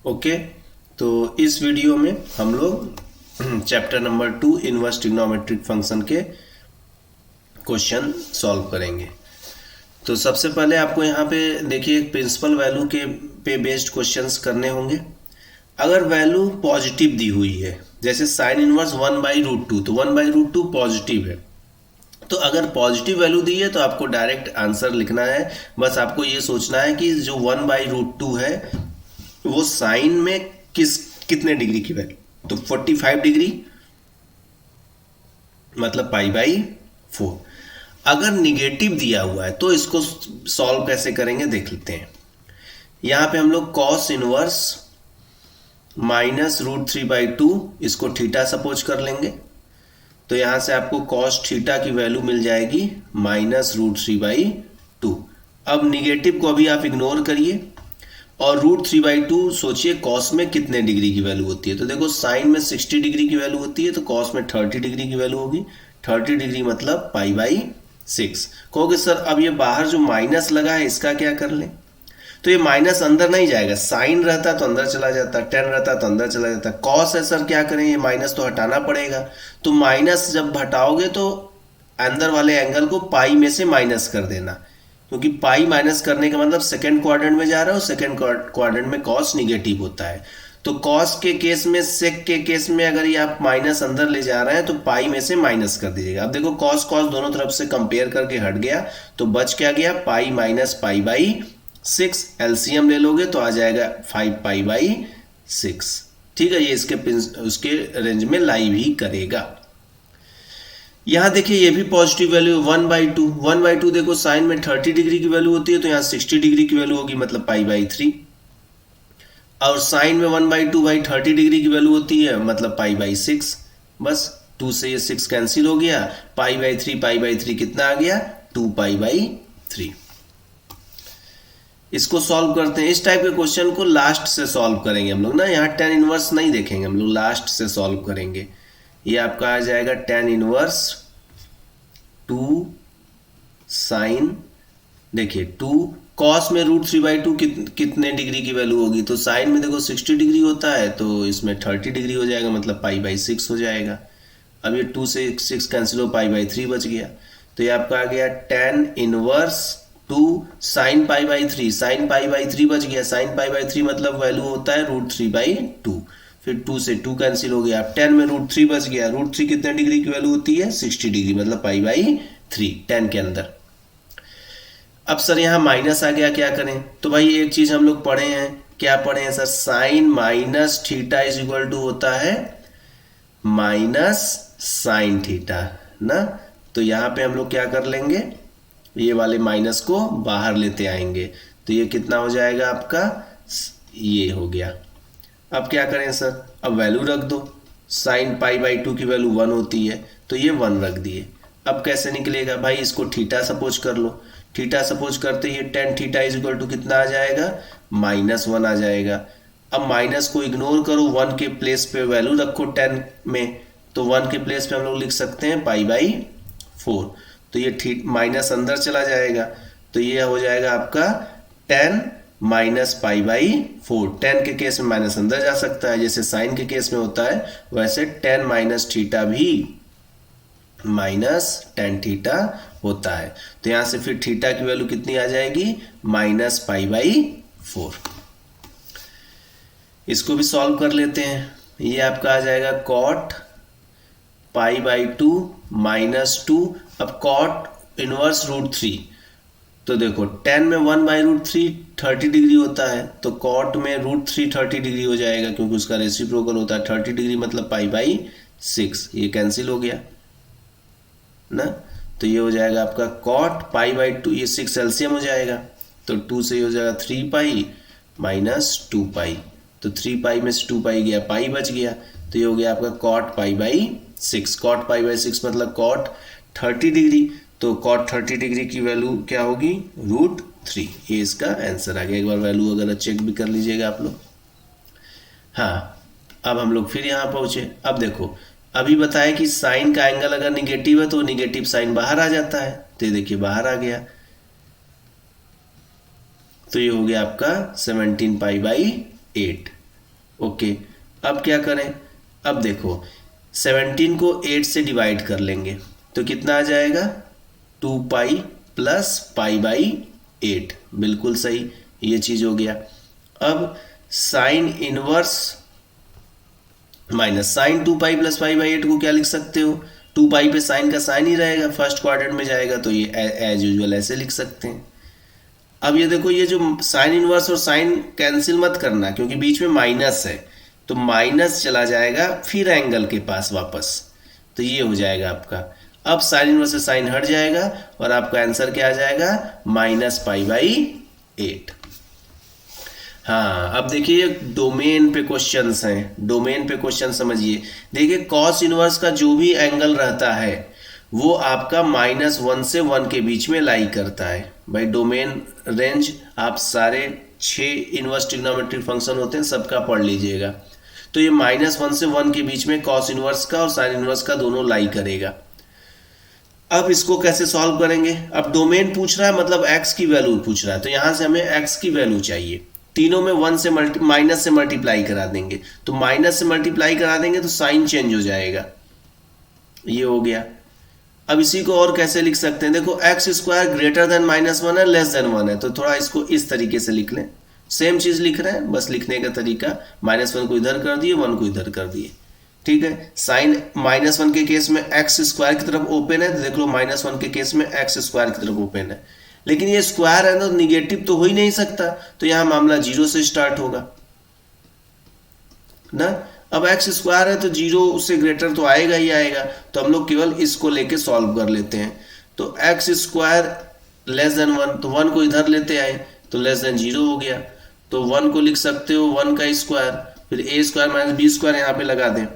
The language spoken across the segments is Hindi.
ओके, तो इस वीडियो में हम लोग chapter number 2 inverse trigonometric function के क्वेश्चन सॉल्व करेंगे। तो सबसे पहले आपको यहाँ पे देखिए प्रिंसिपल वैल्यू के पे बेस्ड क्वेश्चंस करने होंगे। अगर वैल्यू पॉजिटिव दी हुई है, जैसे साइन इनवर्स 1/√2, तो 1/√2 पॉजिटिव है। तो अगर पॉजिटिव वैल्यू दी है तो आपको डायरेक्ट आंसर लिखना है। बस आपको ये सोचना है कि जो 1/√2 है वो साइन में कितने डिग्री की वैल्यू, तो 45 डिग्री मतलब π/4। अगर निगेटिव दिया हुआ है तो इसको सॉल्व कैसे करेंगे देख लेते हैं। यहां पे हम लोग कॉस इनवर्स -√3/2 इसको थीटा सपोज कर लेंगे। तो यहां से आपको कॉस थीटा की वैल्यू मिल जाएगी -√3/2। अब निगेटिव को अभी आप इग्नोर करिए और √3/2 सोचिए कॉस में कितने डिग्री की वैल्यू होती है। तो देखो साइन में 60 डिग्री की वैल्यू होती है, तो कॉस में 30 डिग्री की वैल्यू होगी। 30 डिग्री मतलब π/6। कहोगे सर अब ये बाहर जो माइनस लगा है इसका क्या कर लें, तो ये माइनस अंदर नहीं जाएगा। साइन रहता तो अंदर चला जाता, टेन रहता तो अंदर चला जाता। कॉस है सर क्या करें, ये माइनस तो हटाना पड़ेगा। तो माइनस जब हटाओगे तो अंदर वाले एंगल को पाई में से माइनस कर देना, क्योंकि पाई माइनस करने का मतलब सेकंड क्वाड्रेंट में जा रहा है और सेकंड क्वाड्रेंट में कॉस निगेटिव होता है। तो कॉस के केस में, सेक के केस में अगर ये आप माइनस अंदर ले जा रहे हैं तो पाई में से माइनस कर दीजिएगा। अब देखो कॉस कॉस दोनों तरफ से कंपेयर करके हट गया, तो बच क्या गया, पाई माइनस π/6। एलसीएम ले लोगे तो आ जाएगा 5π/6। ठीक है, ये उसके रेंज में लाई भी करेगा। यहाँ देखिए ये भी पॉजिटिव वैल्यू 1/2। 1/2 देखो साइन में 30 डिग्री की वैल्यू होती है, तो यहाँ 60 डिग्री की वैल्यू होगी मतलब π/3। और साइन में 1/2/30 डिग्री की वैल्यू होती है मतलब π/6। बस 2 से ये 6 कैंसिल हो गया, π/3 कितना आ गया, 2π/3। इसको सॉल्व करते हैं। इस टाइप के क्वेश्चन को लास्ट से सॉल्व करेंगे हम लोग ना, यहाँ tan इनवर्स नहीं देखेंगे हम लोग, लास्ट से सॉल्व करेंगे। ये आपका आ जाएगा tan इनवर्स 2 साइन, देखिए 2 कॉस में √3/2 कितने डिग्री की वैल्यू होगी, तो साइन में देखो 60 डिग्री होता है, तो इसमें 30 डिग्री हो जाएगा मतलब π/6 हो जाएगा। अब ये 2 से 6 कैंसिल हो, π/3 बच गया। तो ये आपका आ गया tan इनवर्स 2 साइन π/3। साइन π/3 बच गया, साइन π/3 मतलब वैल्यू होता है √3/2। फिर 2 से 2 कैंसिल हो गया, अब 10 में √3 बच गया। √3 कितने डिग्री की वैल्यू होती है, 60 डिग्री मतलब π/3 10 के अंदर। अब सर यहाँ माइनस आ गया, क्या करें, तो भाई एक चीज हम लोग पढ़े हैं, क्या पढ़े हैं sir, sine minus theta is equal to होता है माइनस साइन थीटा ना। तो यहाँ पे हम लोग क्या कर लेंगे, ये वाले माइनस को बाहर लेते आएंगे, तो ये कितना हो जाएगा आपका, ये हो गया। अब क्या करें सर, अब वैल्यू रख दो। साइन π/2 की वैल्यू 1 होती है, तो ये 1 रख दिए। अब कैसे निकलेगा भाई, इसको थीटा सपोज कर लो। थीटा सपोज करते ही tan theta is equal to कितना आ जाएगा, -1 आ जाएगा। अब माइनस को इग्नोर करो, 1 के प्लेस पे वैल्यू रखो tan में, तो 1 के प्लेस पे हम लोग लिख सकते हैं π/4। तो ये माइनस अंदर चला जाएगा, तो ये हो जाएगा आपका tan -π/4। tan के केस में माइनस अंदर जा सकता है, जैसे साइन के केस में होता है, वैसे tan माइनस थीटा भी tan थीटा होता है। तो यहां से फिर थीटा की वैल्यू कितनी आ जाएगी, -π/4। इसको भी सॉल्व कर लेते हैं। ये आपका आ जाएगा cot π/2 -2। अब cot इनवर्स √3, तो देखो tan में 1/√3 30 डिग्री होता है, तो cot में √3 30 डिग्री हो जाएगा, क्योंकि उसका रेसिप्रोकल होता है 30 डिग्री मतलब π/6। ये कैंसिल हो गया ना, तो ये हो जाएगा आपका cot π/2, ये 6 एलसीएम हो जाएगा, तो 2 से ये हो जाएगा 3π - 2π। तो 3π में से 2π गया, पाई बच गया, तो ये हो गया आपका cot π/6। cot π/6 मतलब cot 30 डिग्री, तो cot 30 डिग्री की वैल्यू क्या होगी, √3। ये इसका आंसर आ गया। एक बार वैल्यू वगैरह चेक भी कर लीजिएगा आप लोग। हाँ, अब हम लोग फिर यहाँ पहुंचे। अब देखो अभी बताया कि साइन का एंगल अगर निगेटिव है तो निगेटिव साइन बाहर आ जाता है, तो ये देखिए बाहर आ गया, तो ये हो गया आपका 17π/8। ओके, अब क्या करें? अब देखो 17 को 8 से डिवाइड कर लेंगे तो कितना आ जाएगा? 2 पाई प्लस पाई बाई 8। बिल्कुल सही, ये चीज हो गया। अब sine inverse minus sine 2 pi plus pi by 8 को क्या लिख सकते हो? 2 पाई पे साइन का साइन ही रहेगा, फर्स्ट क्वाड्रेंट में जाएगा, तो ये एज यूजुअल ऐसे लिख सकते हैं। अब ये देखो, ये जो साइन इनवर्स और साइन कैंसिल मत करना क्योंकि बीच में माइनस है, तो माइनस चला जाएगा फिर एंगल के पास वापस, तो ये हो जाएगा आपका। अब साइन इनवर्स से साइन हट जाएगा और आपका आंसर क्या आ जाएगा? Minus pi by 8। हाँ, अब देखिए डोमेन पे क्वेश्चंस हैं, डोमेन पे क्वेश्चन समझिए। देखिए कॉस इनवर्स का जो भी एंगल रहता है वो आपका -1 से 1 के बीच में लाई करता है। भाई डोमेन रेंज आप सारे 6 इनवर्स ट्रिग्नोमेट्रिक फंक्शन होते हैं सबका पढ़ लीजिएगा। तो ये -1 से 1 के बीच में कॉस इनवर्स का और साइन इनवर्स का दोनों लाई करेगा। अब इसको कैसे सॉल्व करेंगे? अब डोमेन पूछ रहा है मतलब x की वैल्यू पूछ रहा है, तो यहां से हमें x की वैल्यू चाहिए। तीनों में 1 से माइनस से मल्टीप्लाई करा देंगे, तो माइनस से मल्टीप्लाई करा देंगे तो साइन चेंज हो जाएगा, ये हो गया। अब इसी को और कैसे लिख सकते हैं? देखो एक्स स्क्वायर ग्रेटर देन -1 है, लेस देन 1 है, तो थोड़ा इसको इस तरीके से लिख लें। सेम चीज लिख रहे हैं, बस लिखने का तरीका -1 को इधर कर दिए, 1 को इधर कर दिए, ठीक है। साइन -1 के केस में एक्स स्क्वायर की तरफ ओपन है, तो देख लो -1 के केस में एक्स स्क्वायर की तरफ ओपन है, लेकिन ये स्क्वायर है तो निगेटिव तो हो ही नहीं सकता, तो यहां मामला 0 से स्टार्ट होगा ना। अब एक्स स्क्वायर है तो 0 से ग्रेटर तो आएगा ही आएगा, तो हम लोग केवल इसको लेके सॉल्व कर लेते हैं। तो एक्स स्क्वायर लेस देन 1, तो 1 को इधर लेते आए तो लेस देन 0 हो गया, तो 1 को लिख सकते हो 1 का स्क्वायर, फिर a square minus B square यहाँ पे लगा दें,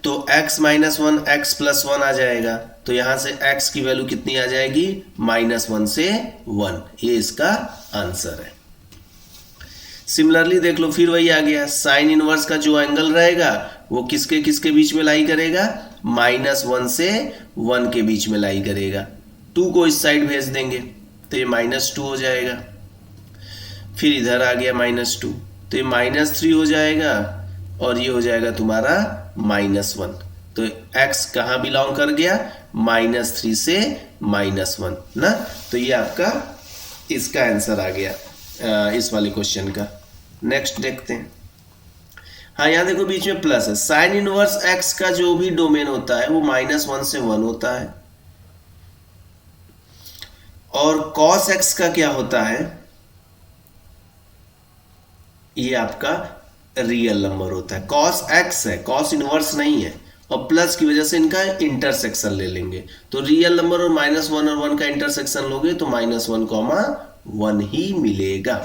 तो x -1 x + 1 आ जाएगा। तो यहां से x की वैल्यू कितनी आ जाएगी? -1 से 1, ये इसका आंसर है। सिमिलरली देख लो, फिर वही आ गया, साइन इनवर्स का जो एंगल रहेगा वो किसके किसके बीच में लाई करेगा? -1 से 1 के बीच में लाई करेगा। 2 को इस साइड भेज देंगे तो ये -2 हो जाएगा, फिर इधर आ गया -2, तो ये -3 हो जाएगा और ये हो जाएगा तुम्हारा -1। तो x कहाँ बिलोंग कर गया? -3 से -1 ना। तो ये आपका इसका आंसर आ गया इस वाले क्वेश्चन का। नेक्स्ट देखते हैं। हाँ, यहाँ देखो बीच में प्लस है। साइन इनवर्स x का जो भी डोमेन होता है वो -1 से 1 होता है, और cos x का क्या होता है? ये आपका रियल नंबर होता है। cos x है, cos इनवर्स नहीं है, और प्लस की वजह से इनका इंटरसेक्शन ले लेंगे, तो रियल नंबर और -1 और 1 का इंटरसेक्शन लोगे तो -1, 1 ही मिलेगा।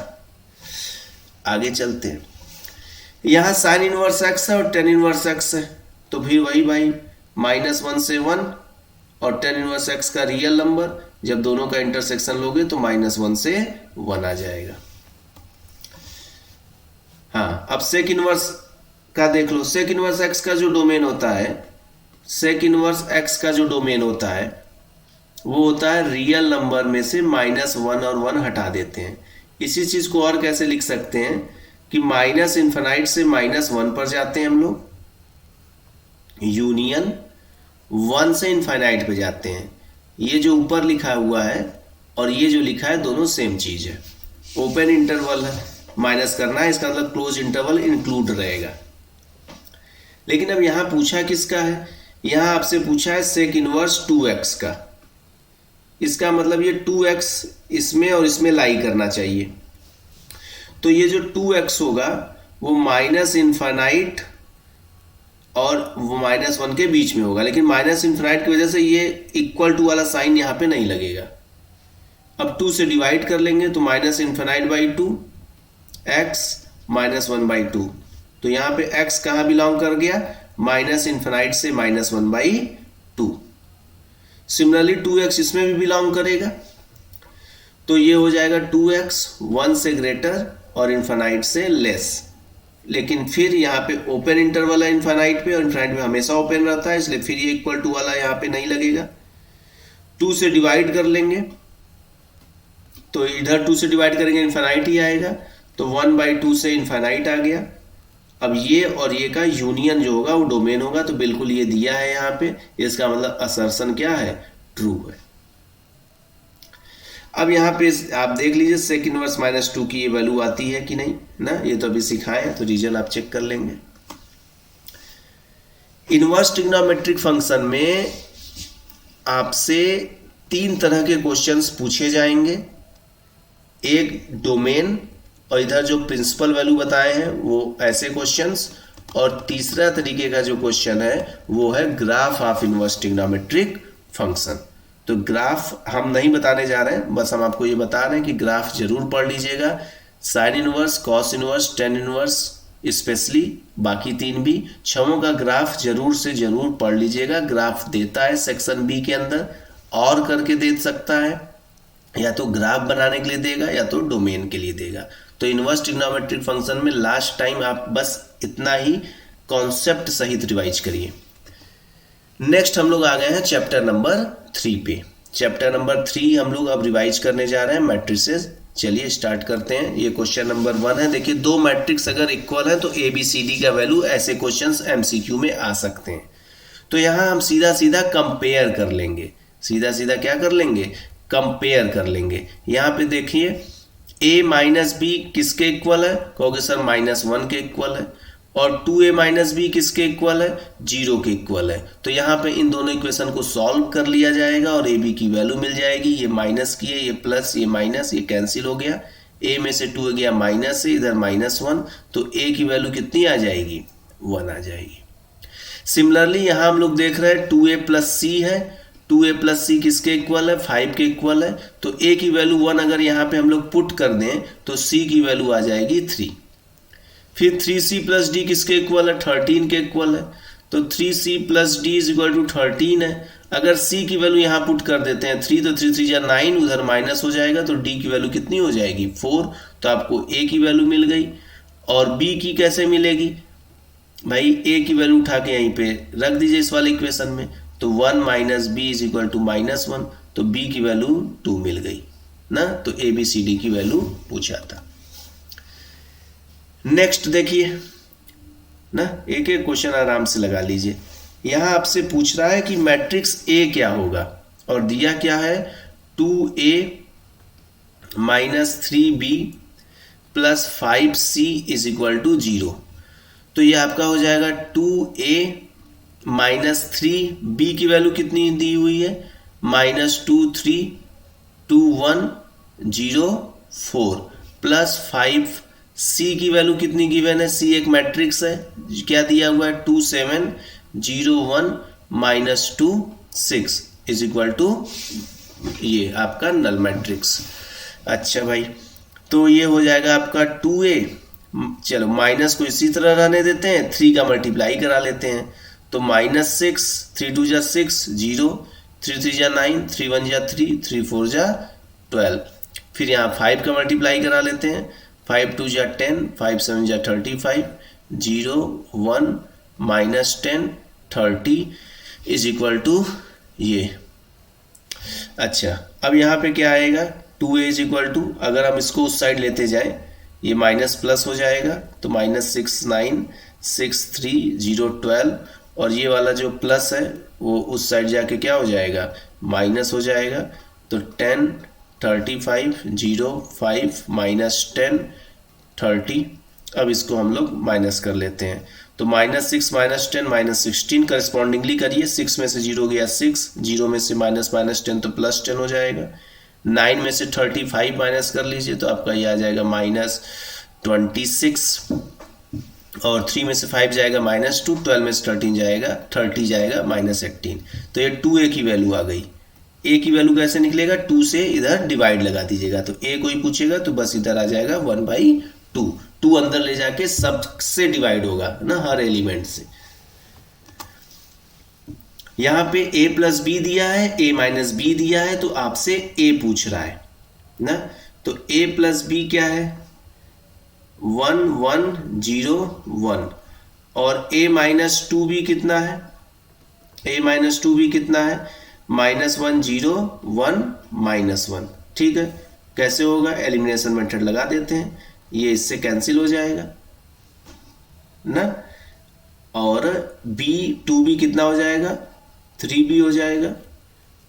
आगे चलते हैं। यहां साइन इनवर्स x है और टेन इनवर्स x है, तो फिर वही भाई -1 से 1 और टेन इनवर्स x का रियल नंबर, जब दोनों का इंटरसेक्शन लोगे तो -1 से 1 आ जाएगा। हाँ, अब सेक इनवर्स का देख लो। सेक इनवर्स x का जो डोमेन होता है, सेक इनवर्स x का जो डोमेन होता है वो होता है रियल नंबर में से -1 और 1 हटा देते हैं। इसी चीज को और कैसे लिख सकते हैं कि -∞ से -1 पर जाते हैं हम लोग, यूनियन 1 से इनफाइनाइट पे जाते हैं। ये जो ऊपर लिखा हुआ है और ये जो लिखा है दोनों सेम चीज है। ओपन इंटरवल है, माइनस करना है, इसका मतलब क्लोज इंटरवल इंक्लूड रहेगा। लेकिन अब यहां पूछा किसका है? यहां आपसे पूछा है सेक इनवर्स 2x का। इसका मतलब ये 2x इसमें और इसमें लाई करना चाहिए, तो ये जो 2x होगा वो -∞ और वो -1 के बीच में होगा, लेकिन -∞ की वजह से ये = वाला साइन यहाँ पे नहीं लगेगा। अब 2 से डिवाइड कर लेंगे तो -∞/2 x -1/2, तो यहाँ पे x कहाँ बिलोंग कर गया? -∞ से -1/2। सिमिलरली 2x इसमें भी बिलोंग करेगा, तो ये हो जाएगा 2x 1 से ग्रेटर और इनफाइनाइट से लेस। लेकिन फिर यहाँ पे ओपन इंटरवल है इनफाइनाइट पे, और इनफाइनाइट में हमेशा ओपन रहता है, इसलिए फिर ये = वाला यहाँ पे नहीं लगेगा। 2 से डिवाइड कर लेंगे तो इधर 2 से डिवाइड करेंगे इनफाइनाइट ही आएगा, तो 1/2 से इनफाइनाइट आ गया। अब ये और ये का यूनियन जो होगा वो डोमेन होगा, तो बिल्कुल ये दिया है यहाँ पे, इसका मतलब असर्शन क्या है, ट्रू है। अब यहाँ पे आप देख लीजिए सेक इनवर्स -2 की ये वैल्यू आती है कि नहीं ना, ये तो अभी सिखाए हैं, तो रीजन आप चेक कर लेंगे। इनवर्स ट्रिग्नोमेट्रिक फंक्शन में आपसे 3 तरह के क्वेश्चंस पूछे जाएंगे, एक डोमेन, और इधर जो प्रिंसिपल वैल्यू बताए हैं वो ऐसे क्वेश्चंस, और तीसरा तरीके का जो क्वेश्चन है वो है graph of inverse trigonometric function. तो ग्राफ हम नहीं बताने जा रहे हैं, बस हम आपको ये बता रहे हैं कि ग्राफ जरूर पढ़ लीजिएगा, sine inverse, cos inverse, tan inverse, specially बाकी 3 भी, छवों का ग्राफ जरूर से जरूर पढ़ लीजिएगा। ग्राफ देता है सेक्शन बी के अंदर, और करके दे सकता है, या तो ग्राफ बनाने के लिए देगा या तो डोमेन के लिए देगा। तो इनवर्स ट्रिग्नोमेट्रिक फंक्शन में लास्ट टाइम आप बस इतना ही कॉन्सेप्ट सहित रिवाइज करिए। नेक्स्ट हम लोग आ गए हैं चैप्टर नंबर 3 पे। चैप्टर नंबर 3 हम लोग अब रिवाइज करने जा रहे हैं, मैट्रिसेस। चलिए स्टार्ट करते हैं। ये क्वेश्चन नंबर 1 है। देखिए, 2 मैट्रिक्स अगर इक्वल है तो ABCD का वैल्यू, ऐसे क्वेश्चंस MCQ में आ सकते हैं। तो यहाँ हम सीधा सीधा कंपेयर कर लेंगे, सीधा सीधा क्या कर लेंगे, कंपेयर कर लेंगे। यहाँ पे देखिए a माइनस बी किसके इक्वल है, कहोगे सर -1 के इक्वल है, और 2a माइनस बी किसके इक्वल है, 0 के इक्वल है। तो यहाँ पे इन दोनों इक्वेशन को सॉल्व कर लिया जाएगा और ab की वैल्यू मिल जाएगी। ये माइनस की है, ये प्लस, ये माइनस, ये कैंसिल हो गया, a में से 2 गया माइनस से, इधर -1, तो a की वैल्यू कितनी आ जाएगी, 1 आ जाएगी। सिमिलरली यहाँ हम लोग देख रहे हैं 2a प्लस c है, 2a प्लस सी किसके इक्वल है, 5 के इक्वल है। तो a की वैल्यू 1 अगर यहाँ पे हम लोग पुट कर दें तो c की वैल्यू आ जाएगी 3। फिर 3c प्लस डी किसके इक्वल है, 13 के इक्वल है। तो 3c plus D is equal to 13 है। अगर c की वैल्यू यहाँ पुट कर देते हैं 3, तो 3 3 या 9, उधर माइनस हो जाएगा, तो d की वैल्यू कितनी हो जाएगी, 4। तो आपको a की वैल्यू मिल गई। और b की कैसे मिलेगी भाई, a की वैल्यू उठा के यहीं पे रख दीजिए इस वाले इक्वेशन में, तो 1 minus B is equal to -1, तो b की वैल्यू 2 मिल गई ना। तो ABCD की वैल्यू पूछा था। नेक्स्ट देखिए ना, एक एक क्वेश्चन आराम से लगा लीजिए। यहां आपसे पूछ रहा है कि मैट्रिक्स A क्या होगा, और दिया क्या है, 2a minus 3b plus 5c is equal to 0। तो ये आपका हो जाएगा 2a माइनस 3b की वैल्यू कितनी दी हुई है, -2 3 2 1 0 4 प्लस 5c की वैल्यू कितनी गिवन है, c एक मैट्रिक्स है, क्या दिया हुआ है, 2 7 0 1 -2 6 इज इक्वल टू ये आपका नल मैट्रिक्स। अच्छा भाई, तो ये हो जाएगा आपका 2a, चलो माइनस को इसी तरह रहने देते हैं, 3 का मल्टीप्लाई करा लेते हैं, तो -6 3 2 जा 6 0 3 3 जा 9 3 1 जा 3 3 4 जा 12। फिर यहाँ 5 का मल्टीप्लाई करा लेते हैं, 5 2 जा 10 5 7 जा 35 0 1 -10 30 इज इक्वल टू ये। अच्छा, अब यहाँ पे क्या आएगा, 2a इज इक्वल टू, अगर हम इसको उस साइड लेते जाएं ये माइनस प्लस हो जाएगा, तो -6 9 6 3 0 12, और ये वाला जो प्लस है वो उस साइड जाके क्या हो जाएगा, माइनस हो जाएगा। तो 10 35 0 5 -10 30। अब इसको हम लोग माइनस कर लेते हैं, तो -6 -10 -16 करस्पॉन्डिंगली करिए, 6 में से 0 गया 6, 0 में से -10 तो +10 हो जाएगा, 9 में से 35 माइनस कर लीजिए तो आपका ये आ जाएगा -26, और 3 में से 5 जाएगा -2, 12 में से 13 जाएगा 30 जाएगा -18। तो ये 2a की वैल्यू आ गई। a की वैल्यू कैसे निकलेगा, 2 से इधर डिवाइड लगा दीजिएगा, तो a कोई पूछेगा तो बस इधर आ जाएगा 1/2, 2 अंदर ले जाके सब से डिवाइड होगा ना, हर एलिमेंट से। यहाँ पे a प्लस बी दिया है, a माइनस बी दिया है, तो आपसे a पूछ रहा है ना, तो a प्लस बी क्या है, 1 1 0 1, और a माइनस 2b कितना है, a माइनस 2b कितना है, -1 0 1 -1। ठीक है, कैसे होगा, एलिमिनेशन मेथड लगा देते हैं, ये इससे कैंसिल हो जाएगा ना, और बी 2b कितना हो जाएगा, 3b हो जाएगा,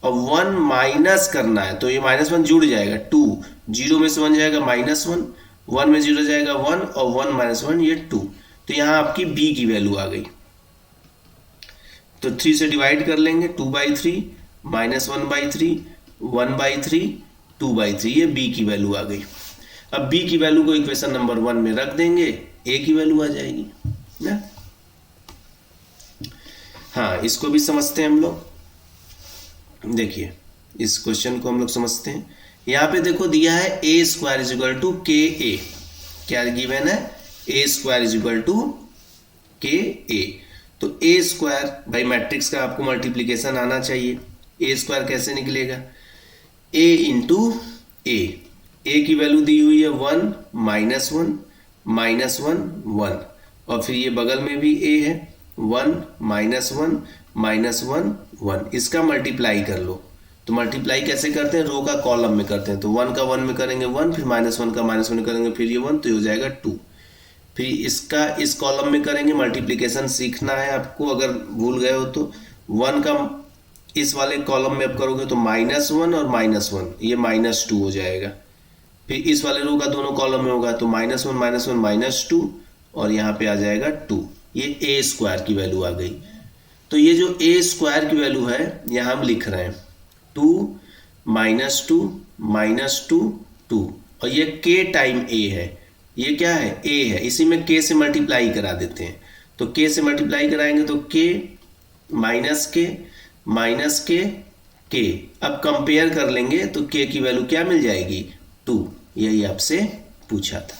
और 1 माइनस करना है तो ये -1 जुड़ जाएगा, 2 जीरो में से 1 जाएगा -1, 1 में जीरो जाएगा 1, और 1 -1 ये 2। तो यहाँ आपकी b की वैल्यू आ गई, तो 3 से डिवाइड कर लेंगे, 2/3 -1/3 1/3 2/3, ये b की वैल्यू आ गई। अब b की वैल्यू को इक्वेशन नंबर 1 में रख देंगे, a की वैल्यू आ जाएगी ना। हाँ, इसको भी समझते हैं हम लोग। देखिए इस क्वेश्चन को हम लोग समझते हैं। यहाँ पे देखो दिया है a² = ka, क्या गिवन है, a² = ka। तो a² भाई मैट्रिक्स का आपको मल्टीप्लिकेशन आना चाहिए, a² कैसे निकलेगा, a × a की वैल्यू दी हुई है 1 -1 -1 1, और फिर ये बगल में भी a है 1 -1 -1 1, इसका मल्टीप्लाई कर लो। तो मल्टीप्लाई कैसे करते हैं, रो का कॉलम में करते हैं, तो 1 का 1 में करेंगे 1, फिर -1 का -1 में करेंगे, फिर ये 1, तो ये हो जाएगा 2। फिर इसका इस कॉलम में करेंगे, मल्टीप्लिकेशन सीखना है आपको, अगर भूल गए हो तो 1 का इस वाले कॉलम में अब करोगे तो -1 और -1, ये -2 हो जाएगा। फिर इस वाले रो का दोनों कॉलम में होगा तो -1 -1 -2, और यहाँ पे आ जाएगा 2, ये a² की वैल्यू आ गई। तो ये जो a² की वैल्यू है यहाँ हम लिख रहे हैं 2 -2 -2 2, और ये k टाइम a है, ये क्या है a है, इसी में k से मल्टीप्लाई करा देते हैं, तो k से मल्टीप्लाई कराएंगे तो k -k k। अब कंपेयर कर लेंगे तो k की वैल्यू क्या मिल जाएगी, 2, यही आपसे पूछा था।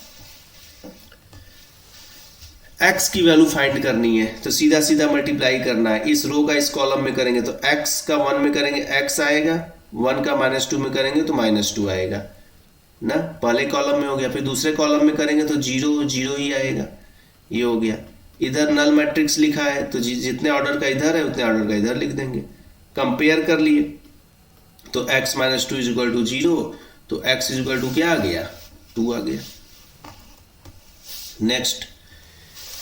x की वैल्यू फाइंड करनी है तो सीधा सीधा मल्टीप्लाई करना है, इस रो का इस कॉलम में करेंगे तो x का 1 में करेंगे x आएगा, 1 का -2 में करेंगे तो -2 आएगा ना, पहले कॉलम में हो गया। फिर दूसरे कॉलम में करेंगे तो 0 0 ही आएगा, ये हो गया। इधर नल मैट्रिक्स लिखा है तो जितने ऑर्डर का इधर है उतने ऑर्डर का इधर लिख देंगे। कंपेयर कर लिए तो x -2 = 0, तो x = क्या आ गया, 2 आ गया। नेक्स्ट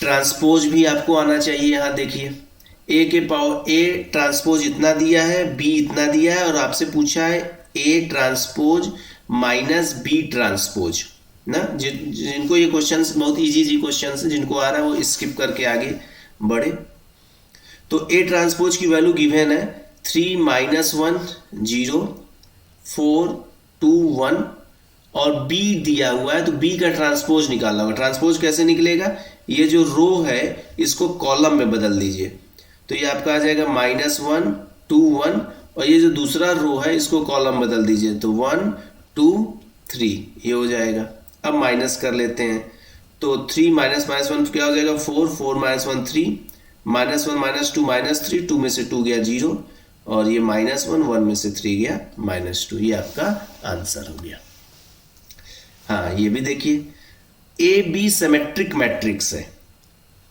ट्रांसपोज भी आपको आना चाहिए। यहाँ देखिए a के पावर a ट्रांसपोज इतना दिया है, b इतना दिया है, और आपसे पूछा है a ट्रांसपोज -b ट्रांसपोज ना। जिनको ये क्वेश्चंस बहुत इजी क्वेश्चंस हैं, जिनको आ रहा है वो स्किप करके आगे बढ़े। तो a ट्रांसपोज की वैल्यू गिवन है 3 -1 0 4 2 1, और b दिया हुआ है तो b का ट्रांसपोज निकालना होगा। ट्रांसपोज कैसे निकलेगा, ये जो रो है इसको कॉलम में बदल दीजिए, तो ये आपका आ जाएगा -1 2 1, और ये जो दूसरा रो है इसको कॉलम बदल दीजिए तो 1 2 3, ये हो जाएगा। अब माइनस कर लेते हैं तो 3 -1 क्या हो जाएगा, 4 4 -1 3, -1 -2 -3, 2 में से 2 गया 0, और ये -1 1 में से 3 गया -2, ये आपका आंसर हो गया। हाँ, ये भी देखिए ए बी सिमेट्रिक मैट्रिक्स है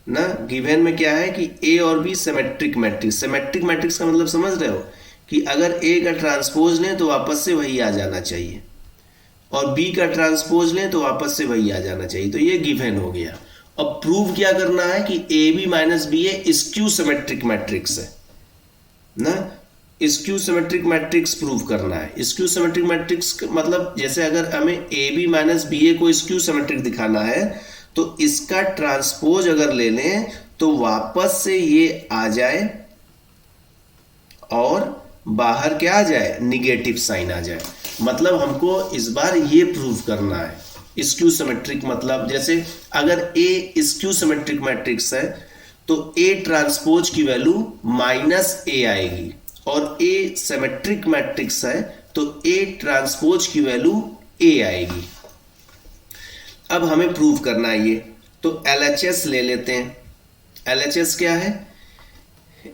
ना। गिवन में क्या है कि ए और B symmetric matrix. Symmetric matrix का मतलब समझ रहे हो कि अगर ए का ट्रांसपोज लें तो वापस से वही आ जाना चाहिए, और बी का ट्रांसपोज लें तो वापस से वही आ जाना चाहिए। तो ये गिवन हो गया। अब प्रूव क्या करना है कि A B -b A skew symmetric matrix है ना। स्क्यू सिमेट्रिक मैट्रिक्स प्रूव करना है। स्क्यू सिमेट्रिक मैट्रिक्स मतलब जैसे अगर हमें ए बी -b ए को स्क्यू सिमेट्रिक दिखाना है तो इसका ट्रांसपोज अगर ले लें तो वापस से ये आ जाए और बाहर क्या आ जाए, निगेटिव साइन आ जाए। मतलब हमको इस बार ये प्रूव करना है स्क्यू सिमेट्रिक। मतलब जैसे अगर ए स्क्यू सिमेट्रिक मैट्रिक्स है तो ए ट्रांसपोज की वैल्यू -a आएगी, और ए सिमेट्रिक मैट्रिक्स है तो ए ट्रांसपोज की वैल्यू a आएगी। अब हमें प्रूव करना है ये, तो LHS ले लेते हैं। LHS क्या है,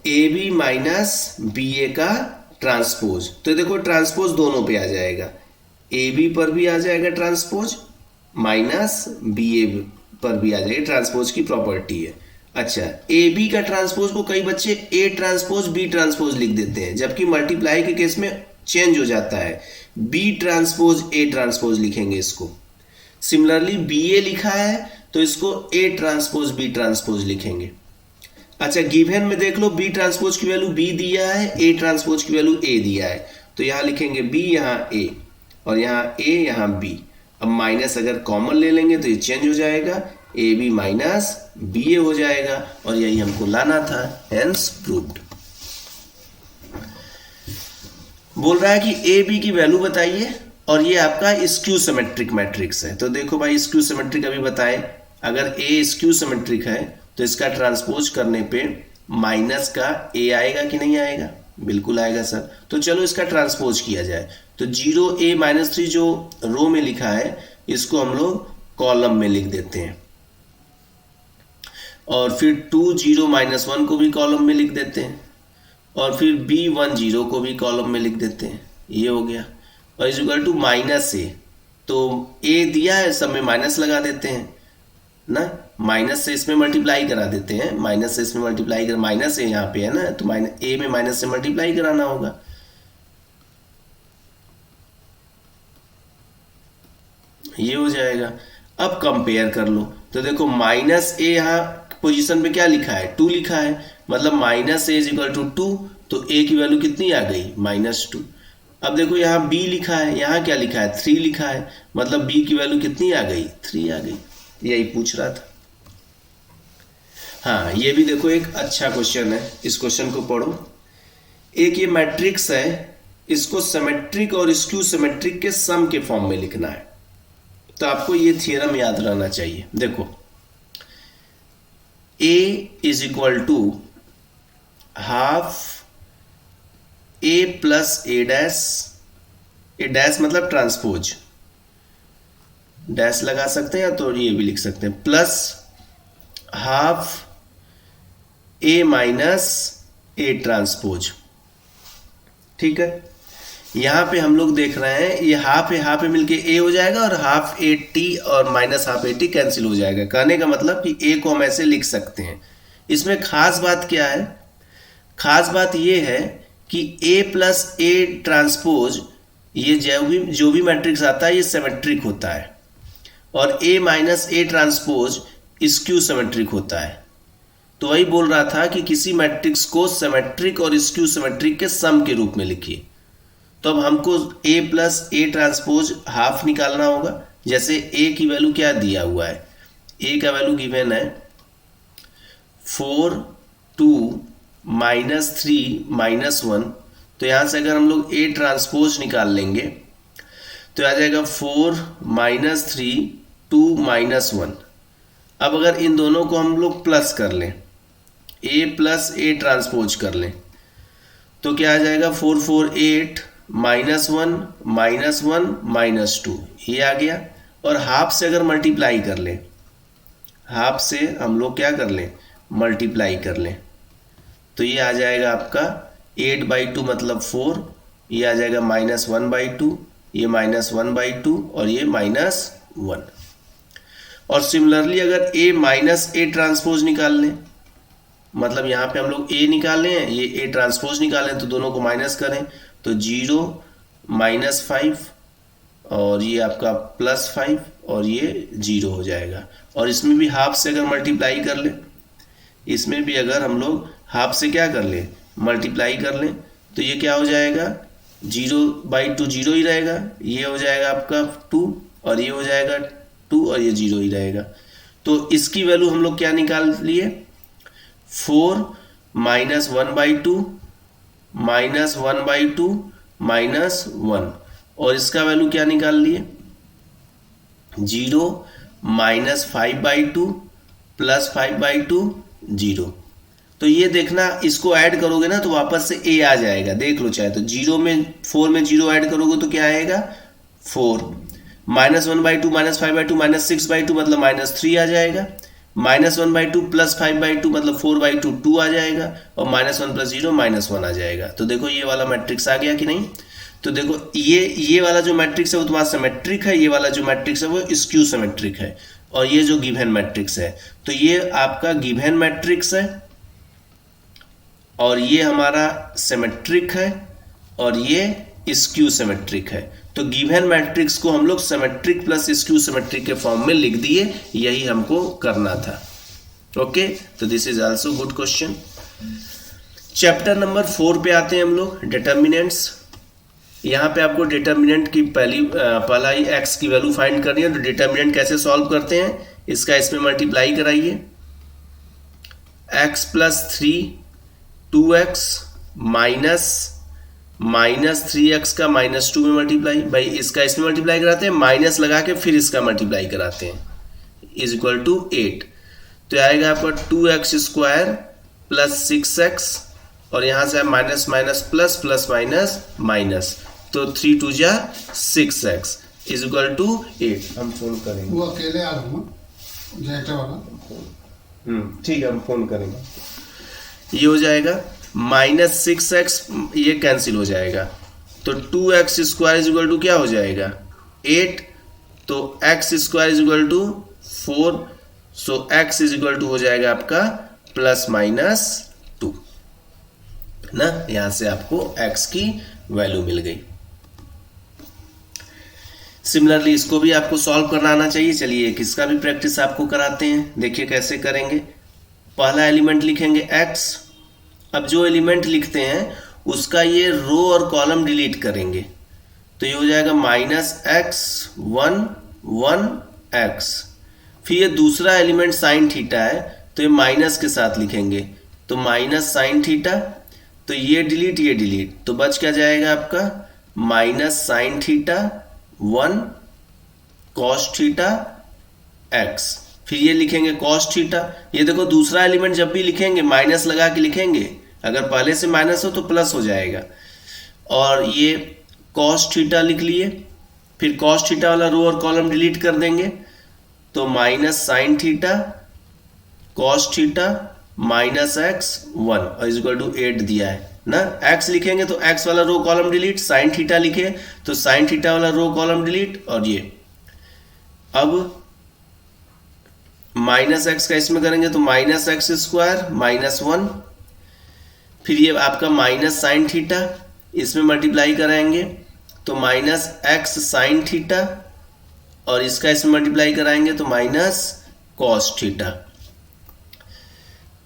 AB -BA का ट्रांसपोज। तो देखो ट्रांसपोज दोनों पे आ जाएगा, AB पर भी आ जाएगा ट्रांसपोज, -BA पर भी आ जाएगा, ट्रांसपोज की प्रॉपर्टी है। अच्छा, AB का ट्रांसपोज को कई बच्चे A ट्रांसपोज B ट्रांसपोज लिख देते हैं, जबकि मल्टीप्लाई के केस में चेंज हो जाता है, B ट्रांसपोज A ट्रांसपोज लिखेंगे इसको। सिमिलरली बी ए लिखा है तो इसको ए ट्रांसपोज बी ट्रांसपोज लिखेंगे। अच्छा, गिवन में देख लो बी ट्रांसपोज की वैल्यू बी दिया है, ए ट्रांसपोज की वैल्यू ए दिया है, तो यहाँ लिखेंगे बी, यहाँ ए, और यहाँ ए, यहाँ बी। अब माइनस अगर कॉमन ले लेंगे तो ये चेंज हो जाएगा, ए बी माइनस बी ए हो जाएगा, और यही हमको लाना था, हेंस प्रूव्ड। बोल रहा है कि ए बी की वैल्यू बताइए, और ये आपका स्क्यू सिमेट्रिक मैट्रिक्स है। तो देखो भाई, स्क्यू सिमेट्रिक अभी बताए, अगर ए स्क्यू सिमेट्रिक है तो इसका ट्रांसपोज करने पे माइनस का ए आएगा कि नहीं आएगा? बिल्कुल आएगा सर। तो चलो इसका ट्रांसपोज किया जाए। तो 0a-3 जो रो में लिखा है इसको हम लोग कॉलम में लिख देते हैं, और फिर 2 0 -1 को भी कॉलम में लिख देते हैं, और फिर b1 0 को भी कॉलम में लिख देते हैं। ये हो गया, और इज इक्वल टू -a। तो a दिया है, सब में माइनस लगा देते हैं ना, माइनस से इसमें मल्टीप्लाई करा देते हैं, माइनस से इसमें मल्टीप्लाई कर, माइनस ए यहाँ पे है ना, तो ए में माइनस से मल्टीप्लाई कराना होगा। ये हो जाएगा। अब कंपेयर कर लो, तो देखो माइनस ए यहाँ पोजीशन पे क्या लिखा है? 2 लिखा है, मतलब minus A is equal to 2, तो ए की वैल्यू कितनी आ गई? -2। अब देखो यहाँ बी लिखा है, यहाँ क्या लिखा है? 3 लिखा है, मतलब बी की वैल्यू कितनी आ गई? 3 आ गई। यही पूछ रहा था। हाँ, ये भी देखो एक अच्छा क्वेश्चन है, इस क्वेश्चन को पढ़ो। एक ये मैट्रिक्स है, इसको सिमेट्रिक और स्क्यू सिमेट्रिक के सम के फॉर्म में लिखना है, तो आपको ये थियरम याद रहना चाहिए। देखो, A is equal to half A प्लस ए डैश, ए डैश मतलब ट्रांसपोज, डैश लगा सकते हैं या तो ये भी लिख सकते हैं, plus half A minus A transpose. ठीक है, यहां पे हम लोग देख रहे हैं ये हाफ है मिलके ए हो जाएगा, और हाफ ए टी और minus half A T cancel हो जाएगा। कहने का मतलब कि ए को हम ऐसे लिख सकते हैं। इसमें खास बात क्या है? खास बात ये है कि ए प्लस ए ट्रांसपोज, ये जो भी मैट्रिक्स आता है ये सिमेट्रिक होता है, और A minus A transpose skew symmetric होता है। तो वही बोल रहा था कि किसी मैट्रिक्स को सिमेट्रिक और स्क्यू सिमेट्रिक के सम के रूप में लिखिए। तो अब हमको a प्लस ए ट्रांसपोज हाफ निकालना होगा। जैसे a की वैल्यू क्या दिया हुआ है? a का वैल्यू गिवन है 4 2 -3 -1। तो यहाँ से अगर हम लोग a ट्रांसपोज निकाल लेंगे तो आ जाएगा 4 -3 2 -1। अब अगर इन दोनों को हम लोग प्लस कर लें, a प्लस ए ट्रांसपोज कर लें, तो क्या आ जाएगा? 4 4 8 -1 -1 -2, ये आ गया। और हाफ से अगर मल्टीप्लाई कर लें, हाफ से हम लोग क्या कर लें? मल्टीप्लाई कर लें, तो ये आ जाएगा आपका 8/2 मतलब 4, ये आ जाएगा -1/2, ये -1/2, और ये -1। और सिमिलरली अगर a माइनस ए ट्रांसपोज निकाल लें, मतलब यहाँ पे हम लोग a निकालें, ये a ट्रांसपोज निकालें, तो दोनों को माइनस करें, तो 0 -5, और ये आपका +5, और ये 0 हो जाएगा। और इसमें भी हाफ से अगर मल्टीप्लाई कर लें, इसमें भी अगर हम लोग हाफ से क्या कर लें? मल्टीप्लाई कर लें, तो ये क्या हो जाएगा? 0/2 0 ही रहेगा, ये हो जाएगा आपका 2, और ये हो जाएगा 2, और ये 0 ही रहेगा। तो इसकी वैल्यू हम लोग क्या निकाल लिए? 4 -1/2 -1/2 -1, और इसका वैल्यू क्या निकाल लिए? 0 -5/2 +5/2 0। तो ये देखना, इसको ऐड करोगे ना तो वापस से a आ जाएगा, देख लो चाहे तो। 4 में 0 ऐड करोगे तो क्या आएगा? 4। -1/2 -5/2 -6/2 मतलब -3 आ जाएगा। -1/2 +5/2 मतलब 4/2 2 आ जाएगा, और -1 + 0 -1 आ जाएगा। तो देखो ये वाला मैट्रिक्स आ गया कि नहीं? तो देखो ये वाला जो मैट्रिक्स है वो तुम्हारा सिमेट्रिक है, ये वाला जो मैट्रिक्स है वो स्क्यू सिमेट्रिक है, और ये जो गिवन मैट्रिक्स है, तो ये आपका गिवन मैट्रिक्स है, और ये हमारा सिमेट्रिक है, और ये स्क्यू सिमेट्रिक है। तो गिवन मैट्रिक्स को हम लोग सिमेट्रिक प्लस स्क्यू सिमेट्रिक के फॉर्म में लिख दिए, यही हमको करना था। ओके, तो this is also good question. Chapter number 4 पे आते हैं हम लोग, डिटर्मिनेंट्स। यहाँ पे आपको डिटर्मिनेंट की पहला ही एक्स की वैल्यू फाइंड करनी है। तो डिटर्मिनेंट कैसे सॉल्व करते हैं, इसका इसमें मल्टीप्लाई कराइए, x plus 3 2x minus 3x का -2 में मल्टीप्लाई, भाई इसका इसमें मल्टीप्लाई कराते हैं, माइनस लगा के फिर इसका मल्टीप्लाई कराते हैं, इज इक्वल टू 8। तो आएगा आपका 2x स्क्वायर प्लस 6x, और यहाँ से minus minus plus plus minus minus, तो 3 2 जा 6x इज इक्वल टू 8। हम फोन करेंगे, वो अकेले आ रहा हूँ वाला। ठीक है, हम फोन करेंगे। ये हो जाएगा -6x, ये कैंसिल हो जाएगा, तो 2x square is equal to क्या हो जाएगा 8, तो x square is equal to 4, so x is equal to हो जाएगा आपका ±2 ना। यहां से आपको x की वैल्यू मिल गई। सिमिलरली इसको भी आपको सॉल्व करना आना चाहिए। चलिए किसका भी प्रैक्टिस आपको कराते हैं, देखिए कैसे करेंगे। पहला एलिमेंट लिखेंगे x, अब जो एलिमेंट लिखते हैं उसका ये रो और कॉलम डिलीट करेंगे, तो ये हो जाएगा -x 1 1 x। फिर ये दूसरा एलिमेंट साइन थीटा है, तो ये माइनस के साथ लिखेंगे, तो माइनस साइन थीटा, तो ये डिलीट, तो बच क्या जाएगा आपका -sin theta 1 cos theta x। फिर ये लिखेंगे cos थीटा। ये देखो दूसरा एलिमेंट जब भी लिखेंगे माइनस लगा के लिखेंगे, अगर पहले से माइनस हो तो प्लस हो जाएगा, और ये cos थीटा लिख लिए। फिर cos थीटा वाला रो और कॉलम डिलीट कर देंगे, तो -sin theta cos theta -x 1 और इज इक्वल टू 8 दिया है ना। x लिखेंगे तो x वाला row column delete, sin theta लिखे तो sin थीटा वाला रो कॉलम डिलीट, और ये अब -x का इसमें करेंगे तो -x स्क्वायर -1। फिर ये आपका -sin थीटा, इसमें मल्टीप्लाई कराएंगे तो -x sin थीटा, और इसका इसमें मल्टीप्लाई कराएंगे तो -cos theta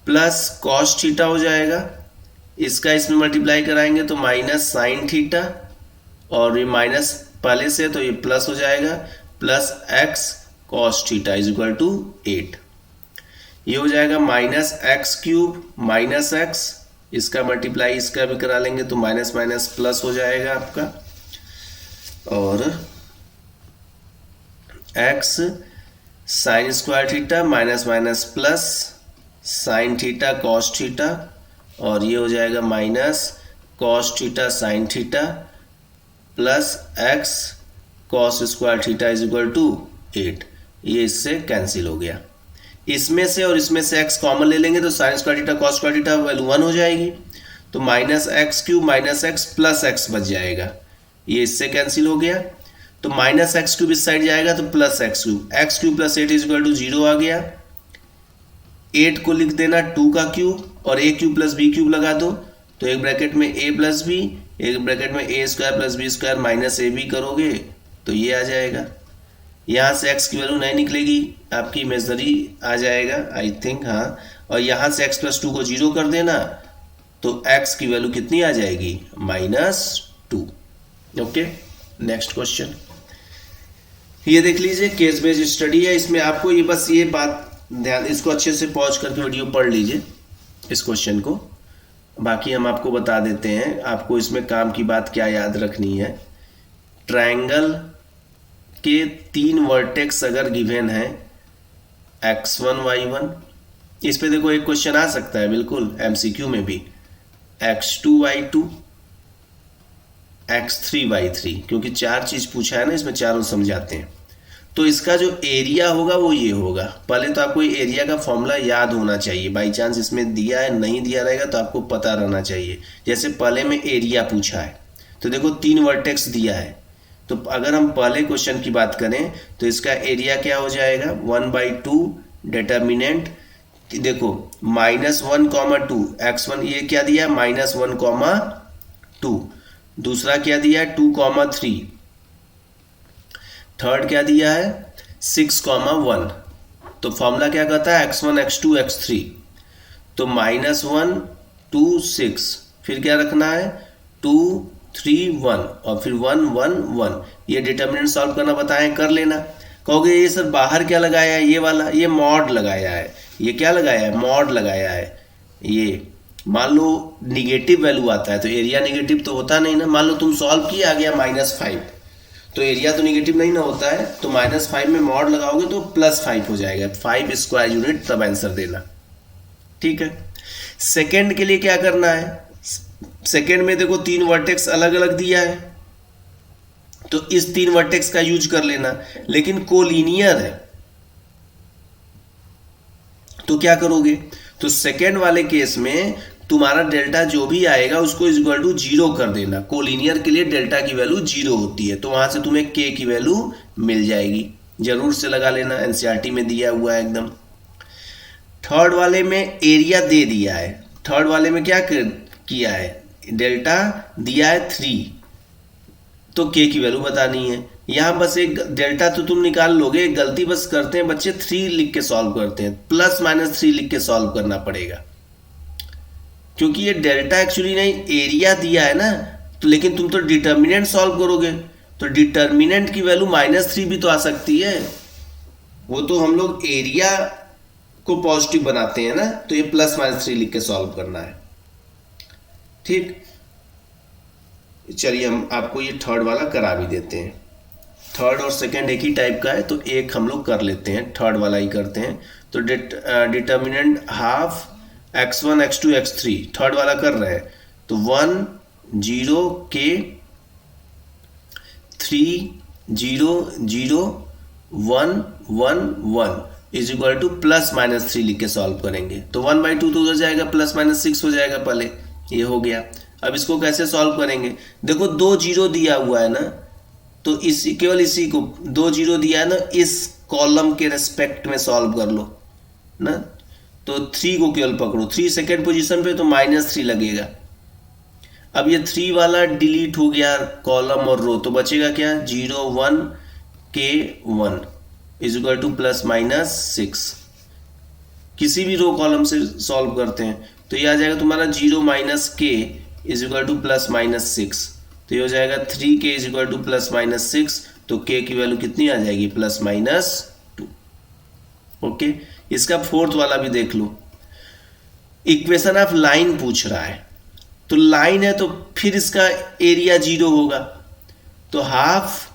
plus cos theta हो जाएगा। इसका इसमें मल्टीप्लाई कराएंगे तो -sin थीटा, और ये माइनस पहले से तो ये प्लस हो जाएगा, plus x cos theta is equal to 8। ये हो जाएगा -x³ -x, इसका मल्टीप्लाई इसका भी करा लेंगे तो माइनस माइनस प्लस हो जाएगा आपका, और x sine square theta minus minus plus sine theta cos theta, और ये हो जाएगा minus cos theta sine theta plus x cos square theta is equal to 8। ये इससे कैंसिल हो गया। इसमें से और इसमें से x कॉमन ले लेंगे तो sign square theta cos square theta value 1 हो जाएगी, तो -x³ -x प्लस x बच जाएगा, ये इससे कैंसिल हो गया। तो -x³ इस साइड जाएगा तो plus x³ plus 8 is equal to 0 आ गया। 8 को लिख देना 2 का क्यूब, और a³ प्लस b³ लगा दो, तो एक ब्रैकेट में a प्लस b, एक ब्रैकेट में a square plus b square minus ab करोगे तो ये आ जाएगा। यहाँ से x की वैल्यू नहीं निकलेगी, आपकी इमेजनरी आ जाएगा आई थिंक, हाँ, और यहाँ से x प्लस 2 को 0 कर देना तो x की वैल्यू कितनी आ जाएगी -2। Okay, next question. ये देख लीजिए केस बेस्ड स्टडी है, इसमें आपको ये बस ये बात ध्यान, इसको अच्छे से पॉज करके वीडियो पढ़ लीजिए इस क्वेश्चन को, बाकी हम आपको बता देते हैं। आपको इसमें काम की बात क्या याद रखनी है, ट्रायंगल के 3 वर्टेक्स अगर गिवन है x1 y1, इस पे देखो एक क्वेश्चन आ सकता है बिल्कुल एमसीक्यू में भी, x2 y2 x3 y3, क्योंकि 4 चीज पूछा है ना इसमें, चारों समझाते हैं। तो इसका जो एरिया होगा वो ये होगा। पहले तो आपको एरिया का फॉर्मूला याद होना चाहिए, बाई चांस इसमें दिया है नहीं दिया रहेगा तो आपको पता रहना चाहिए। जैसे पहले में एरिया पूछा है, तो देखो 3 वर्टेक्स दिया है, तो अगर हम पहले क्वेश्चन की बात करें तो इसका एरिया क्या हो जाएगा 1/2 डिटर्मिनेंट, देखो -1, 2 x1, ये क्या दिया -1, 2, दूसरा क्या दिया है 2,3, थर्ड क्या दिया है 6,1। तो फॉर्मूला क्या कहता है x1 x2 x3, तो -1 2 6, फिर क्या रखना है 2 3 1 और फिर 1 1 1। ये डिटर्मिनेंट सॉल्व करना बताएं, कर लेना। कहोगे ये सर बाहर क्या लगाया है, ये वाला, ये मॉड लगाया है। ये क्या लगाया है, मॉड लगाया है। ये मान लो निगेटिव वैल्यू आता है तो एरिया निगेटिव तो होता नहीं ना। मान लो तुम सॉल्व किए आ गया -5, तो एरिया तो निगेटिव नहीं ना होता है, तो -5 में मॉड लगाओगे तो +5 हो जाएगा, 5 स्क्वायर यूनिट, तब आंसर देना। ठीक है। सेकंड के लिए क्या करना है, सेकंड में देखो 3 वर्टेक्स अलग अलग दिया है, तो इस 3 वर्टेक्स का यूज कर लेना, लेकिन कोलिनियर है तो क्या करोगे, तो सेकंड वाले केस में तुम्हारा डेल्टा जो भी आएगा उसको इक्वल टू 0 कर देना। कोलिनियर के लिए डेल्टा की वैल्यू 0 होती है, तो वहां से तुम्हें k की वैल्यू मिल जाएगी। जरूर से लगा लेना, एनसीईआरटी में दिया हुआ है एकदम। थर्ड वाले में एरिया दे दिया है, थर्ड वाले में क्या किया है, डेल्टा दिया है 3, तो k की वैल्यू बतानी है। यहां बस एक डेल्टा तो तुम निकाल लोगे, गलती बस करते हैं बच्चे 3 लिख के सॉल्व करते हैं, +-3 लिख के सॉल्व करना पड़ेगा, क्योंकि ये डेल्टा एक्चुअली नहीं एरिया दिया है ना। तो लेकिन तुम तो डिटर्मिनेंट सॉल्व करोगे, तो डिटर्मिनेंट की वैल्यू -3 भी तो आ सकती है। वो तो हम लोग एरिया को पॉजिटिव बनाते हैं ना, तो ये +-3 लिख के सॉल्व करना है। ठीक, चलिए हम आपको ये थर्ड वाला करा भी देते हैं। थर्ड और सेकंड एक ही टाइप का है, तो एक हम लोग कर लेते हैं, थर्ड वाला ही करते हैं। तो determinant half x1 x2 x3 third वाला कर रहे हैं, तो 1 0 k 3 0 0 1 1 1 इज इक्वल टू +-3 लिख के सॉल्व करेंगे। तो 1/2 तो उधर जाएगा, +-6 हो जाएगा पहले, ये हो गया। अब इसको कैसे सॉल्व करेंगे, देखो 2 0 दिया हुआ है ना, तो इसी केवल इसी को 2 0 दिया है ना, इस कॉलम के रेस्पेक्ट में सॉल्व कर लो ना। तो 3 को केवल पकड़ो, 3 सेकेंड पोजीशन पे, तो -3 लगेगा। अब ये 3 वाला डिलीट हो गया कॉलम और रो, तो बचेगा क्या 0 1 k 1 इज इक्वल टू +-6। किसी भी रो कॉलम से सॉल्व करते हैं तो ये आ जाएगा तुम्हारा 0 - k इज इक्वल टू +-6, तो ये हो जाएगा 3k इज इक्वल टू +-6, तो k की वैल्यू कितनी आ जाएगी +-2। ओके। इसका फोर्थ वाला भी देख लो, इक्वेशन ऑफ लाइन पूछ रहा है, तो लाइन है तो फिर इसका एरिया 0 होगा, तो हाफ।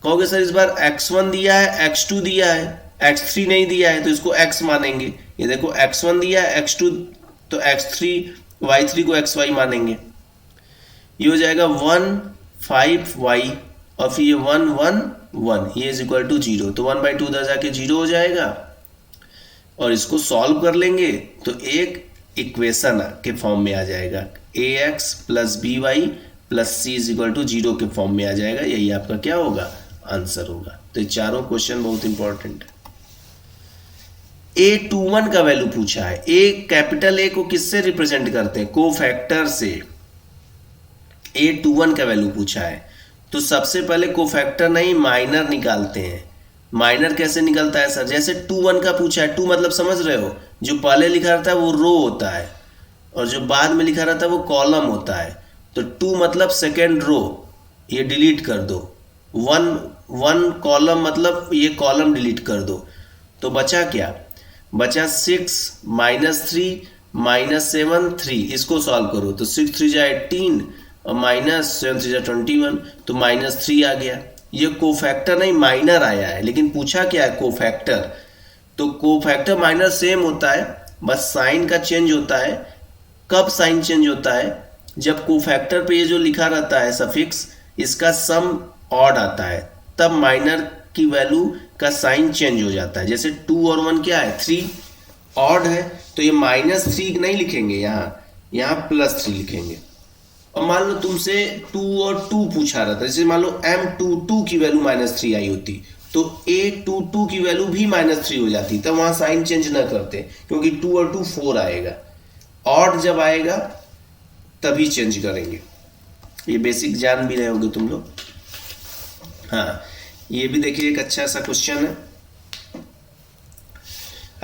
कहोगे सर इस बार x1 दिया है, x2 दिया है, x3 नहीं दिया है, तो इसको x मानेंगे। ये देखो x1 दिया है, x2 तो x3, y3 को xy मानेंगे। ये हो जाएगा 1 5 y और फिर ये 1 1 1, ये इज इक्वल टू 0, तो 1/2 उधर जाके 0 हो जाएगा। और इसको सॉल्व कर लेंगे तो एक इक्वेशन के फॉर्म में आ जाएगा, ax + by + c is equal to 0 के फॉर्म में आ जाएगा। यही आपका क्या होगा, आंसर होगा। तो ये चारों क्वेश्चन बहुत इंपॉर्टेंट है। A21 का वैल्यू पूछा है, कैपिटल A को किससे रिप्रेजेंट करते हैं, कोफैक्टर से। A21 का वैल्यू पूछा है, तो सबसे पहले कोफैक्टर नहीं माइनर निकालते हैं। माइनर कैसे निकलता है सर, जैसे 2 1 का पूछा है, 2 मतलब समझ रहे हो, जो पहले लिखा रहता है वो रो होता है और जो बाद में लिखा रहता है वो कॉलम होता है। तो 2 मतलब सेकेंड रो, ये डिलीट कर दो। 1 कॉलम मतलब ये कॉलम डिलीट कर दो। तो बचा क्या, बचा 6 -3 -7 3, इसको सॉल्व करो तो 6 3 जा 18 और -7 3 जा 21, तो -3 आ गया। ये कोफैक्टर नहीं माइनर आया है, लेकिन पूछा क्या है कोफैक्टर। तो कोफैक्टर माइनर सेम होता है, बस साइन का चेंज होता है। कब साइन चेंज होता है, जब कोफैक्टर पे ये जो लिखा रहता है सफिक्स, इसका सम ऑड आता है, तब माइनर की वैल्यू का साइन चेंज हो जाता है। जैसे 2 और 1 क्या है 3, ऑड है, तो ये -3 नहीं लिखेंगे, यहाँ +3 लिखेंगे। और मान लो तुमसे 2 और 2 पूछा रहता है, जैसे मान लो M22 की वैल्यू -3 आई होती, तो A22 की वैल्यू भी -3 हो जाती, तब वहां साइन चेंज ना करते, क्योंकि 2 और 2 4 आएगा। ऑड जब आएगा तभी चेंज करेंगे। ये बेसिक जान भी रहे होगे तुम लोग। हाँ, ये भी देखिए एक अच्छा सा क्वेश्चन है,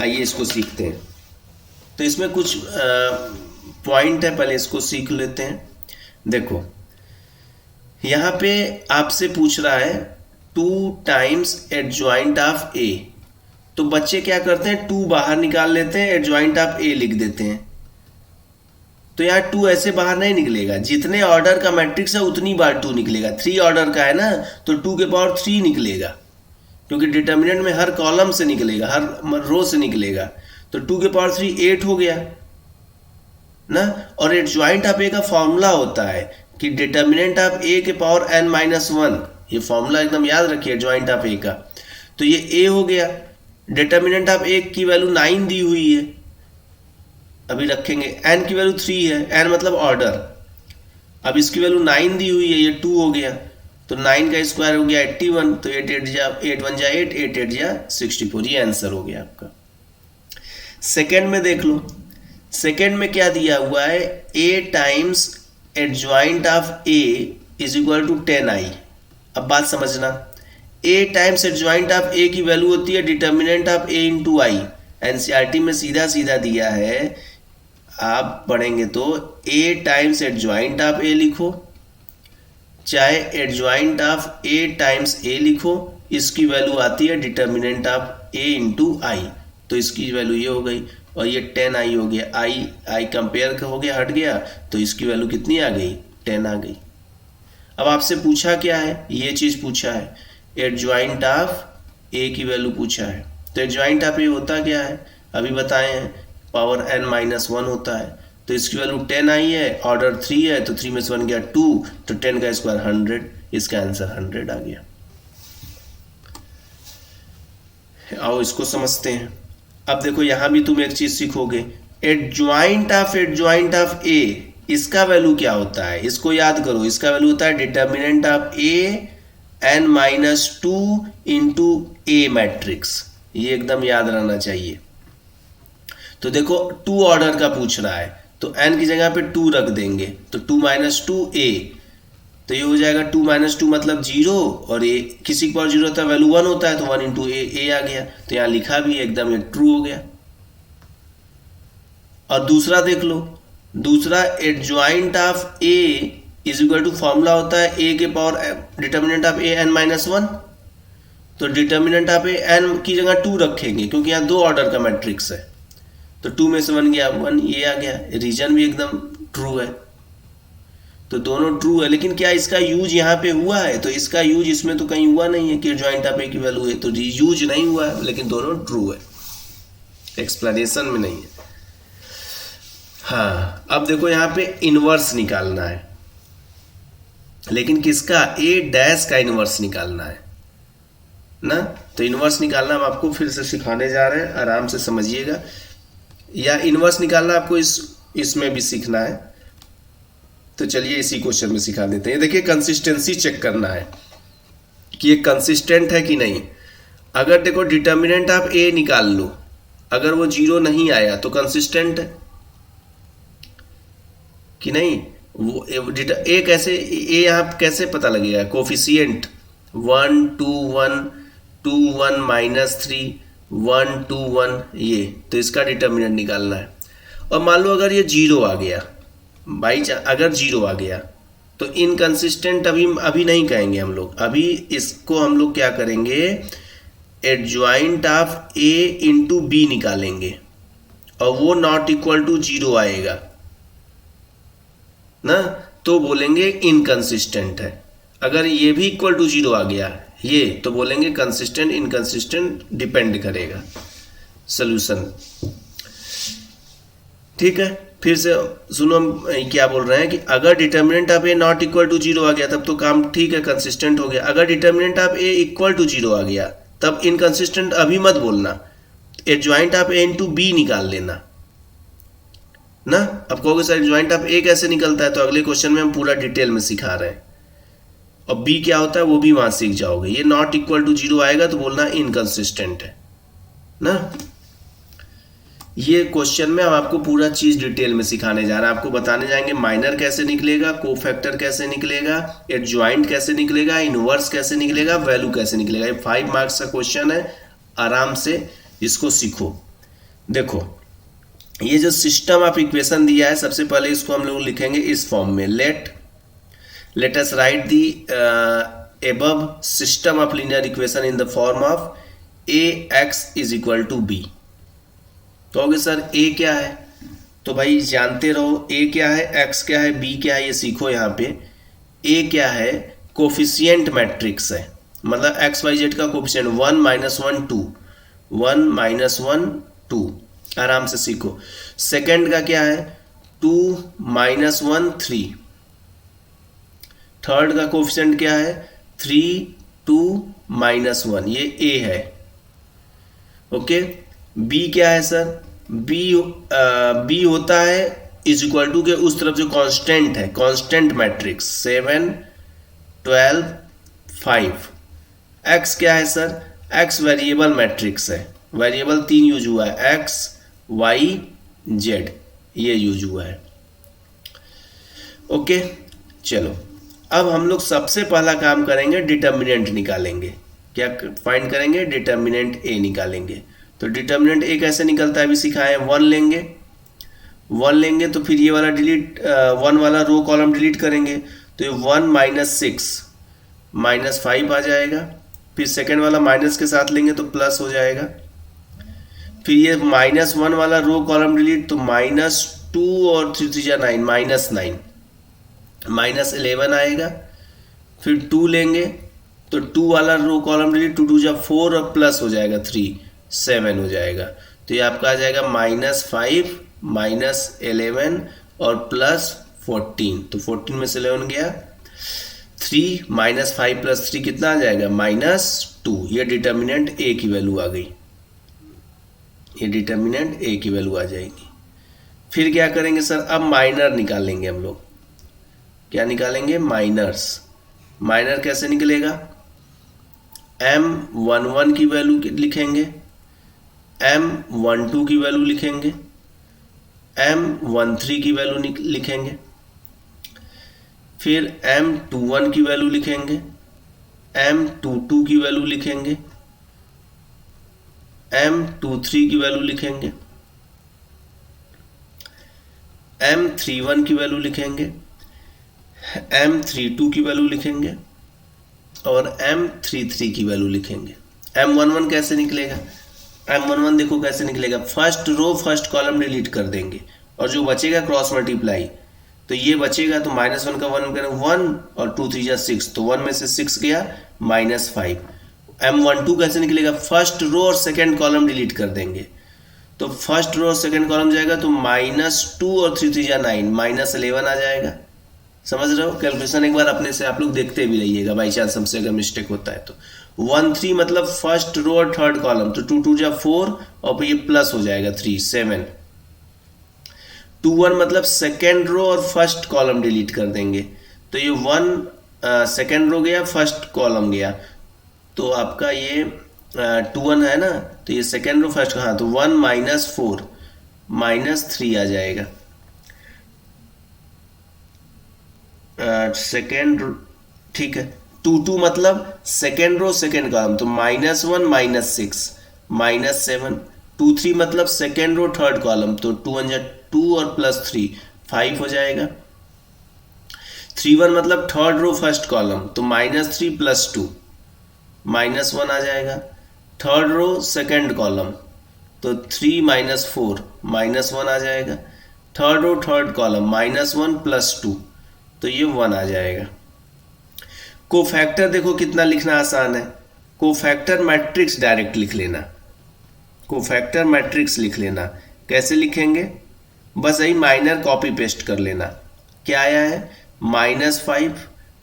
आइए इसको सीखते हैं। तो इसमें कुछ पॉइंट है, पहले इसको सीख लेते हैं। देखो यहाँ पे आपसे पूछ रहा है 2 टाइम्स एडजॉइंट ऑफ ए, तो बच्चे क्या करते हैं 2 बाहर निकाल लेते हैं, एडजॉइंट ऑफ ए लिख देते हैं। तो यहाँ 2 ऐसे बाहर नहीं निकलेगा, जितने ऑर्डर का मैट्रिक्स है उतनी बार 2 निकलेगा। 3 ऑर्डर का है ना, तो 2 के पावर 3 निकलेगा, क्योंकि डिटर्मिनेंट में हर कॉलम से निकलेगा, हर रो से निकलेगा। तो 2 के पावर 3 8 हो गया ना। और एडजॉइंट ऑफ ए का फॉर्मूला होता है कि डिटर्मिनेंट ऑफ ए के पावर n-1, ये फॉर्मूला एकदम याद रखिए एडजॉइंट ऑफ ए का। तो ये ए हो गया, डिटर्मिनेंट ऑफ ए की वैल्यू 9 दी हुई है, अभी रखेंगे। n की वैल्यू 3 है, n मतलब ऑर्डर, अब इसकी वैल्यू 9 दी हुई है, ये 2 हो गया। तो 9 का स्क्वायर हो गया 81, तो 8 1 जा 8 8 8 जा 64, ये आंसर हो गया आपका। सेकेंड में देख लो, सेकेंड में क्या दिया हुआ है, a times adjoint of a is equal to 10i। अब बात समझना, a times adjoint of a की वैल्यू होती है determinant of a into I. NCERT में सीधा सीधा दिया है, आप पढ़ेंगे तो a times adjoint of a लिखो, चाहे adjoint of a times a लिखो, इसकी वैल्यू आती है determinant of a into I. तो इसकी वैल्यू ये हो गई, और ये 10i हो गया, आई कंपेयर हो गया, हट गया, तो इसकी वैल्यू कितनी आ गई, 10 आ गई। अब आपसे पूछा क्या है, ये चीज़ पूछा है, एडजॉइंट ऑफ a की वैल्यू पूछा है। तो एडजॉइंट ऑफ a होता क्या है, अभी बताए हैं, पावर n-1 होता है। तो इसकी वैल्यू 10 आई है, ऑर्डर 3 है, तो 3 में से 1 गया 2, तो 10 का स्क्वायर 100, इसका आंसर 100 आ गया। आओ इसको समझते हैं। अब देखो यहाँ भी तुम एक चीज सीखोगे, एडजॉइंट ऑफ ए, इसका वैल्यू क्या होता है, इसको याद करो। इसका वैल्यू होता है determinant of A n-2 into A matrix, ये एकदम याद रहना चाहिए। तो देखो 2 ऑर्डर का पूछ रहा है, तो n की जगह पे 2 रख देंगे, तो 2 - 2 a, तो ये हो जाएगा 2 - 2 मतलब 0, और ए किसी के पावर 0 होता है, वैल्यू 1 होता है, तो 1 इंटू ए आ गया। तो यहाँ लिखा भी एकदम ये ट्रू हो गया। और दूसरा देख लो, दूसरा adjoint of A is equal to formula होता है ए के power determinant of A n-1, तो डिटर्मिनेंट ऑफ ए n की जगह 2 रखेंगे, क्योंकि यहाँ 2 ऑर्डर का मैट्रिक्स है। तो 2 में से 1 गया 1, ये आ गया, रीजन भी एकदम ट्रू है। तो दोनों ट्रू है, लेकिन क्या इसका यूज यहाँ पे हुआ है, तो इसका यूज इसमें तो कहीं हुआ नहीं है कि जॉइंट ऑफ ए की वैल्यू है, तो यूज नहीं हुआ है, लेकिन दोनों ट्रू है, एक्सप्लेनेशन में नहीं है। हाँ, अब देखो यहाँ पे इनवर्स निकालना है, लेकिन किसका, ए डैश का इनवर्स निकालना है ना। तो इनवर्स निकालना हम आपको फिर से सिखाने जा रहे हैं, आराम से समझिएगा। या इनवर्स निकालना आपको इसमें भी सीखना है, तो चलिए इसी क्वेश्चन में सिखा देते हैं। देखिए कंसिस्टेंसी चेक करना है कि ये कंसिस्टेंट है कि नहीं। अगर देखो डिटर्मिनेंट ऑफ ए निकाल लो, अगर वो 0 नहीं आया तो कंसिस्टेंट है कि नहीं। वो ए कैसे, ए यहाँ कैसे पता लगेगा, कोफिशिएंट 1 2 1 2 1 -3 1 2 1, ये तो इसका डिटर्मिनेंट निकालना है। और मान लो अगर ये 0 आ गया, अगर 0 आ गया तो इनकंसिस्टेंट अभी नहीं कहेंगे हम लोग, अभी इसको हम लोग क्या करेंगे, adjoint of A into B निकालेंगे, और वो नॉट इक्वल टू 0 आएगा ना, तो बोलेंगे इनकंसिस्टेंट है। अगर ये भी इक्वल टू 0 आ गया ये, तो बोलेंगे कंसिस्टेंट, इनकंसिस्टेंट डिपेंड करेगा सोल्यूशन। ठीक है, फिर से सुनो हम क्या बोल रहे हैं कि अगर determinant of A not equal to 0 आ गया तब तो काम ठीक है, कंसिस्टेंट हो गया। अगर determinant of A equal to 0 आ गया तब इनकंसिस्टेंट अभी मत बोलना, adjoint of A into B निकाल लेना ना। अब कहोगे सर एडजॉइंट ऑफ ए कैसे निकलता है, तो अगले क्वेश्चन में हम पूरा डिटेल में सिखा रहे हैं, और बी क्या होता है वो भी वहां सीख जाओगे। ये नॉट इक्वल टू 0 आएगा तो बोलना इनकंसिस्टेंट है ना। ये क्वेश्चन में हम आपको पूरा चीज डिटेल में सिखाने जा रहे हैं। आपको बताने जाएंगे माइनर कैसे निकलेगा, कोफैक्टर कैसे निकलेगा, एडजॉइंट कैसे निकलेगा, इनवर्स कैसे निकलेगा, वैल्यू कैसे निकलेगा। ये 5 मार्क्स का क्वेश्चन है, आराम से इसको सीखो। देखो ये जो सिस्टम ऑफ इक्वेशन दिया है, सबसे पहले इसको हम लोग लिखेंगे इस फॉर्म में, let us right the above system of linear equation in the form of ax is equal to b। कहोगे सर a क्या है, तो भाई जानते रहो a क्या है, x क्या है, b क्या है, ये सीखो। यहाँ पे a क्या है, कोफिशिएंट मैट्रिक्स है, मतलब एक्स वाई जेड का कोफिशिएंट 1 -1 2, 1 -1 2, आराम से सीखो। सेकंड का क्या है, 2 -1 3। थर्ड का कोफिशिएंट क्या है, 3 2 -1, ये a है। ओके, b क्या है सर, b होता है इज इक्वल टू के उस तरफ जो कांस्टेंट है, कांस्टेंट मैट्रिक्स 7 12 5। x क्या है सर, x वेरिएबल मैट्रिक्स है, वेरिएबल 3 यूज हुआ है, x y z ये यूज हुआ है। ओके चलो, अब हम लोग सबसे पहला काम करेंगे, डिटर्मिनेंट निकालेंगे। क्या फाइंड करेंगे, डिटर्मिनेंट a निकालेंगे। तो डिटर्मिनेंट a कैसे निकलता है अभी सिखाए, 1 लेंगे, 1 लेंगे तो फिर ये वाला डिलीट, 1 वाला रो कॉलम डिलीट करेंगे, तो ये 1 -6 -5 आ जाएगा। फिर सेकेंड वाला माइनस के साथ लेंगे तो प्लस हो जाएगा। फिर ये -1 वाला रो कॉलम डिलीट, तो -2 और 3 3 9 -11 आएगा। फिर 2 लेंगे तो 2 वाला रो कॉलम डिलीट, 2 2 4 और प्लस हो जाएगा 3 7 हो जाएगा। तो ये आपका आ जाएगा -5 -11 और +14, तो 14 में से 11 गया, 3 -5 + 3 कितना आ जाएगा, -2। ये डिटर्मिनेंट a की वैल्यू आ गई, ये डिटर्मिनेंट a की वैल्यू आ जाएगी। फिर क्या करेंगे सर, अब माइनर निकालेंगे हम लोग। क्या निकालेंगे, माइनर्स। माइनर कैसे निकलेगा, M11 की वैल्यू लिखेंगे, M12 की वैल्यू लिखेंगे, M13 की वैल्यू लिखेंगे, फिर M21 की वैल्यू लिखेंगे, M22 की वैल्यू लिखेंगे, M23 की वैल्यू लिखेंगे, M31 की वैल्यू लिखेंगे, M32 की वैल्यू लिखेंगे और M33 की वैल्यू लिखेंगे। M11 कैसे निकलेगा, M11 देखो कैसे निकलेगा, first row first column delete कर देंगे और जो बचेगा क्रॉस मल्टीप्लाई, तो ये बचेगा तो -1 का 1 करेंगे 1 और 2 3 6, तो 1 में से 6 गया -5। M12 कैसे निकलेगा, फर्स्ट रो और सेकेंड कॉलम डिलीट कर देंगे, तो फर्स्ट रो और सेकेंड कॉलम जाएगा तो -2 और 3 3 9 -11 आ जाएगा। समझ रहे हो, कैलकुलेशन एक बार अपने से आप लोग देखते भी रहिएगा, बाई चांस हमसे अगर मिस्टेक होता है तो। 1 3 मतलब फर्स्ट रो और थर्ड कॉलम, तो 2 2 4 और फिर ये प्लस हो जाएगा 3 7। 2 1 मतलब सेकेंड रो और फर्स्ट कॉलम डिलीट कर देंगे, तो ये 1 सेकेंड रो गया, फर्स्ट कॉलम गया, तो आपका ये 2 1 है ना, तो ये सेकेंड रो फर्स्ट, हाँ, तो 1 -4 -3 आ जाएगा। सेकेंड, ठीक है। 2 2 मतलब सेकेंड रो सेकेंड कॉलम, तो -1 -6 -7। 2 3 मतलब सेकेंड रो थर्ड कॉलम, तो 2 1 2 और +3 5 हो जाएगा। 3 1 मतलब थर्ड रो फर्स्ट कॉलम, तो -3 + 2 -1 आ जाएगा। थर्ड रो सेकेंड कॉलम, तो 3 -4 -1 आ जाएगा। थर्ड रो थर्ड कॉलम -1 + 2, तो ये 1 आ जाएगा। कोफैक्टर देखो कितना लिखना आसान है, कोफैक्टर मैट्रिक्स डायरेक्ट लिख लेना, कोफैक्टर मैट्रिक्स लिख लेना। कैसे लिखेंगे, बस यही माइनर कॉपी पेस्ट कर लेना। क्या आया है, -5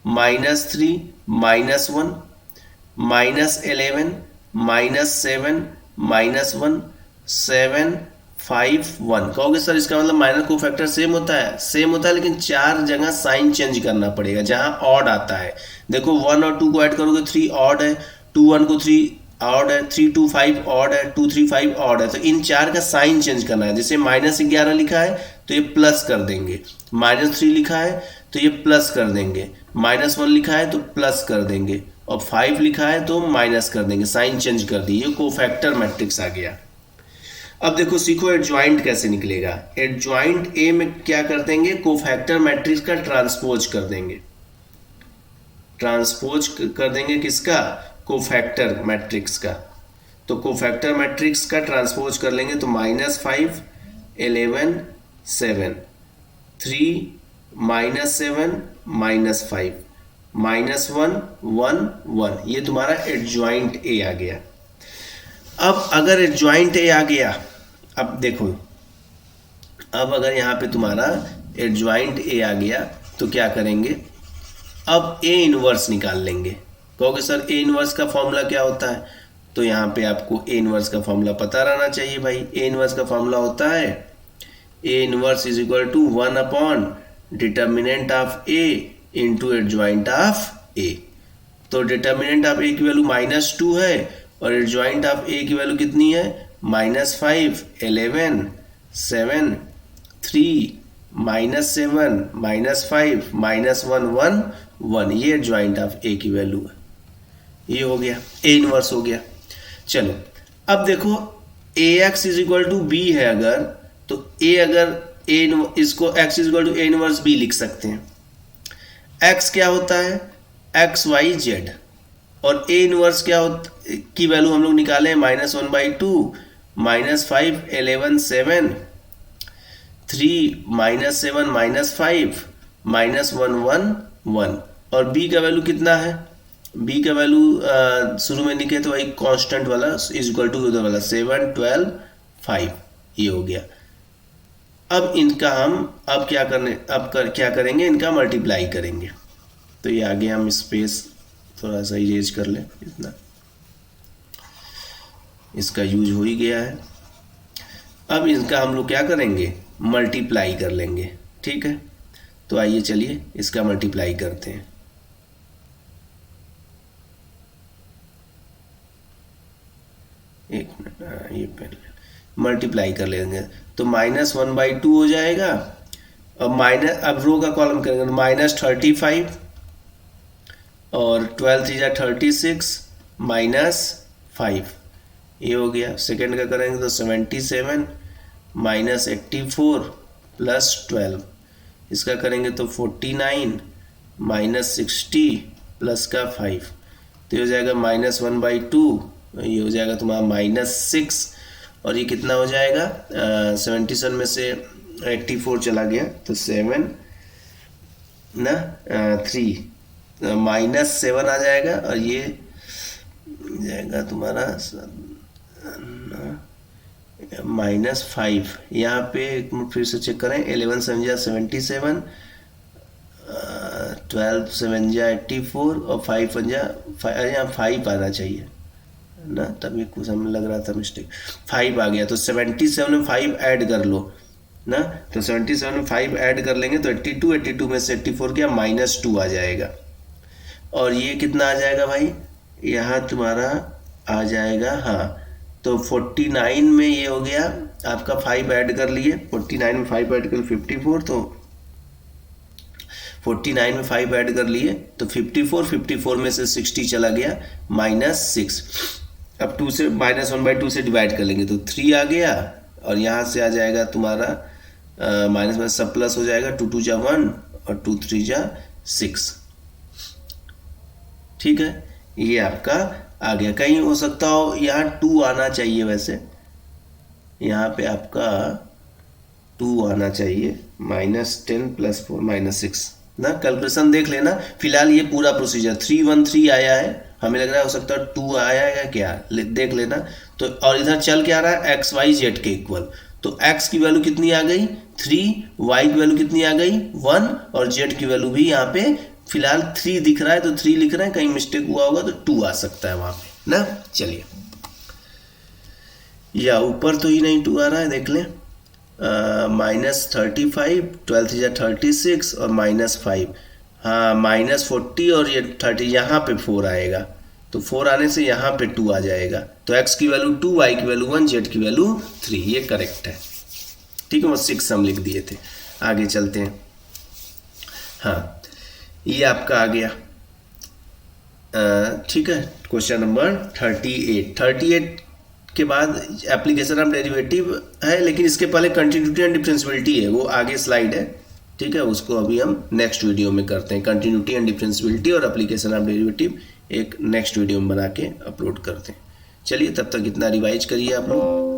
-3 -1 -11 -7 -1 7 5 1। कहोगे सर इसका मतलब माइनर कोफैक्टर सेम होता है, सेम होता है, लेकिन 4 जगह साइन चेंज करना पड़ेगा। जहां ऑड आता है, देखो 1 और 2 को ऐड करोगे 3 ऑड है, 2 1 को 3 ऑड है, 3 2 5 ऑड है, 2 3 5 ऑड है। तो इन चार का साइन चेंज करना है। जैसे -11 लिखा है तो ये प्लस कर देंगे, -3 लिखा है तो ये प्लस कर देंगे, -1 लिखा है तो प्लस कर देंगे, और 5 लिखा है तो माइनस कर देंगे। साइन चेंज कर दी, ये कोफैक्टर मैट्रिक्स आ गया। अब देखो सीखो एडजॉइंट कैसे निकलेगा। एडजॉइंट ए में क्या कर देंगे, कोफैक्टर मैट्रिक्स का ट्रांसपोज कर देंगे। ट्रांसपोज कर देंगे किसका, कोफैक्टर मैट्रिक्स का। तो कोफैक्टर मैट्रिक्स का ट्रांसपोज कर लेंगे तो -5 11 7 3 -7 -5 -1 1 1, ये तुम्हारा एडजॉइंट ए आ गया। अब अगर एडजॉइंट ए आ गया, अब देखो, अब अगर यहाँ पे तुम्हारा एडजॉइंट ए आ गया तो क्या करेंगे, अब ए इनवर्स निकाल लेंगे। कहोगे सर ए इनवर्स का फॉर्मूला क्या होता है, तो यहाँ पे आपको ए इनवर्स का फॉर्मूला पता रहना चाहिए भाई। ए इनवर्स का फॉर्मूला होता है A inverse is equal to 1 upon determinant of A into adjoint of A. तो डिटर्मिनेंट ऑफ ए की वैल्यू -2 है और एडजॉइंट ऑफ ए की वैल्यू कितनी है, -5 11 7 3 -7 -5 -1 1 1, ये एडजॉइंट ऑफ ए की वैल्यू है। ये हो गया, ए इनवर्स हो गया। चलो अब देखो A X is equal to B है अगर, तो ए अगर ए इसको x is equal to A inverse B लिख सकते हैं। x क्या होता है, एक्स वाई जेड, और ए इनवर्स क्या होता की वैल्यू हम लोग निकाले हैं -1/2 -5 11 7 3 -7 -5 -1 1 1, और b का वैल्यू कितना है, b का वैल्यू शुरू में लिखे तो वही कांस्टेंट वाला इज इक्वल टू उधर वाला 7 12 5, ये हो गया। अब इनका हम अब क्या करेंगे, इनका मल्टीप्लाई करेंगे। तो ये आगे हम स्पेस थोड़ा सा इरेज कर लें, इतना इसका यूज हो ही गया है। अब इनका हम लोग क्या करेंगे, मल्टीप्लाई कर लेंगे, ठीक है। तो आइए चलिए इसका मल्टीप्लाई करते हैं। एक मिनट, ये पहले मल्टीप्लाई कर लेंगे तो -1/2 हो जाएगा, और अब रो का कॉलम करेंगे -35 और 12 3 36 -5, ये हो गया। सेकंड का करेंगे तो 77 -84 + 12, इसका करेंगे तो 49 -60 + का 5, तो ये हो जाएगा -1/2, ये हो जाएगा तुम्हारा -6, और ये कितना हो जाएगा 77 में से 84 चला गया तो 7 ना 3 -7 आ जाएगा, और ये जाएगा तुम्हारा -5। यहाँ पे एक मिनट फिर से चेक करें, 11 7 जा 77, 12 7 जा 84 और 5 जा यहाँ 5 आना चाहिए ना, तभी कुछ हमें लग रहा था मिस्टेक। 5 आ गया, तो 77 में 5 ऐड कर लो ना, तो 77 में 5 ऐड कर लेंगे तो 82 में से 84 क्या -2 आ जाएगा, और ये कितना आ जाएगा भाई, यहाँ तुम्हारा आ जाएगा, हाँ तो 49 में ये हो गया आपका 5 ऐड कर लिए, 49 में 5 ऐड कर 54, तो 49 में 5 ऐड कर लिए तो 54 में से 60 चला गया -6। अब 2 से -1/2 से डिवाइड कर लेंगे तो 3 आ गया, और यहाँ से आ जाएगा तुम्हारा माइनस में सब प्लस हो जाएगा, 2 2 जा 1 और 2 3 जा 6, ठीक है। ये आपका आ गया। कहीं हो सकता हो यहाँ 2 आना चाहिए, वैसे यहाँ पे आपका 2 आना चाहिए, -10 + 4 -6 ना, कैलकुलेशन देख लेना। फिलहाल ये पूरा प्रोसीजर 3 1 3 आया है, हमें लग रहा है हो सकता है 2 आया है क्या, देख लेना। तो और इधर चल क्या रहा है, एक्स वाई जेड के इक्वल, तो x की वैल्यू कितनी आ गई 3, y की वैल्यू कितनी आ गई 1, और z की वैल्यू भी यहाँ पे फिलहाल 3 दिख रहा है, तो 3 लिख रहे हैं, कहीं मिस्टेक हुआ होगा तो 2 आ सकता है वहाँ पे ना। चलिए, या ऊपर तो ही नहीं 2 आ रहा है, देख लें, -35 12 3 36 और -5, हाँ -40 और ये 30, यहाँ पे 4 आएगा, तो 4 आने से यहाँ पे 2 आ जाएगा, तो x की वैल्यू 2, y की वैल्यू 1, z की वैल्यू 3, ये करेक्ट है। ठीक है, वो 6 हम लिख दिए थे। आगे चलते हैं। हाँ, ये आपका आ गया। ठीक है, क्वेश्चन नंबर 38 के बाद एप्लीकेशन ऑफ डेरिवेटिव है, लेकिन इसके पहले कंटिन्यूटी एंड डिफरेंशियबिलिटी है, वो आगे स्लाइड है। ठीक है, उसको अभी हम नेक्स्ट वीडियो में करते हैं। कंटिन्यूटी एंड डिफरेंशियबिलिटी और एप्लीकेशन ऑफ डेरिवेटिव एक नेक्स्ट वीडियो में बना के अपलोड करते हैं। चलिए, तब तक इतना रिवाइज करिए आप लोग।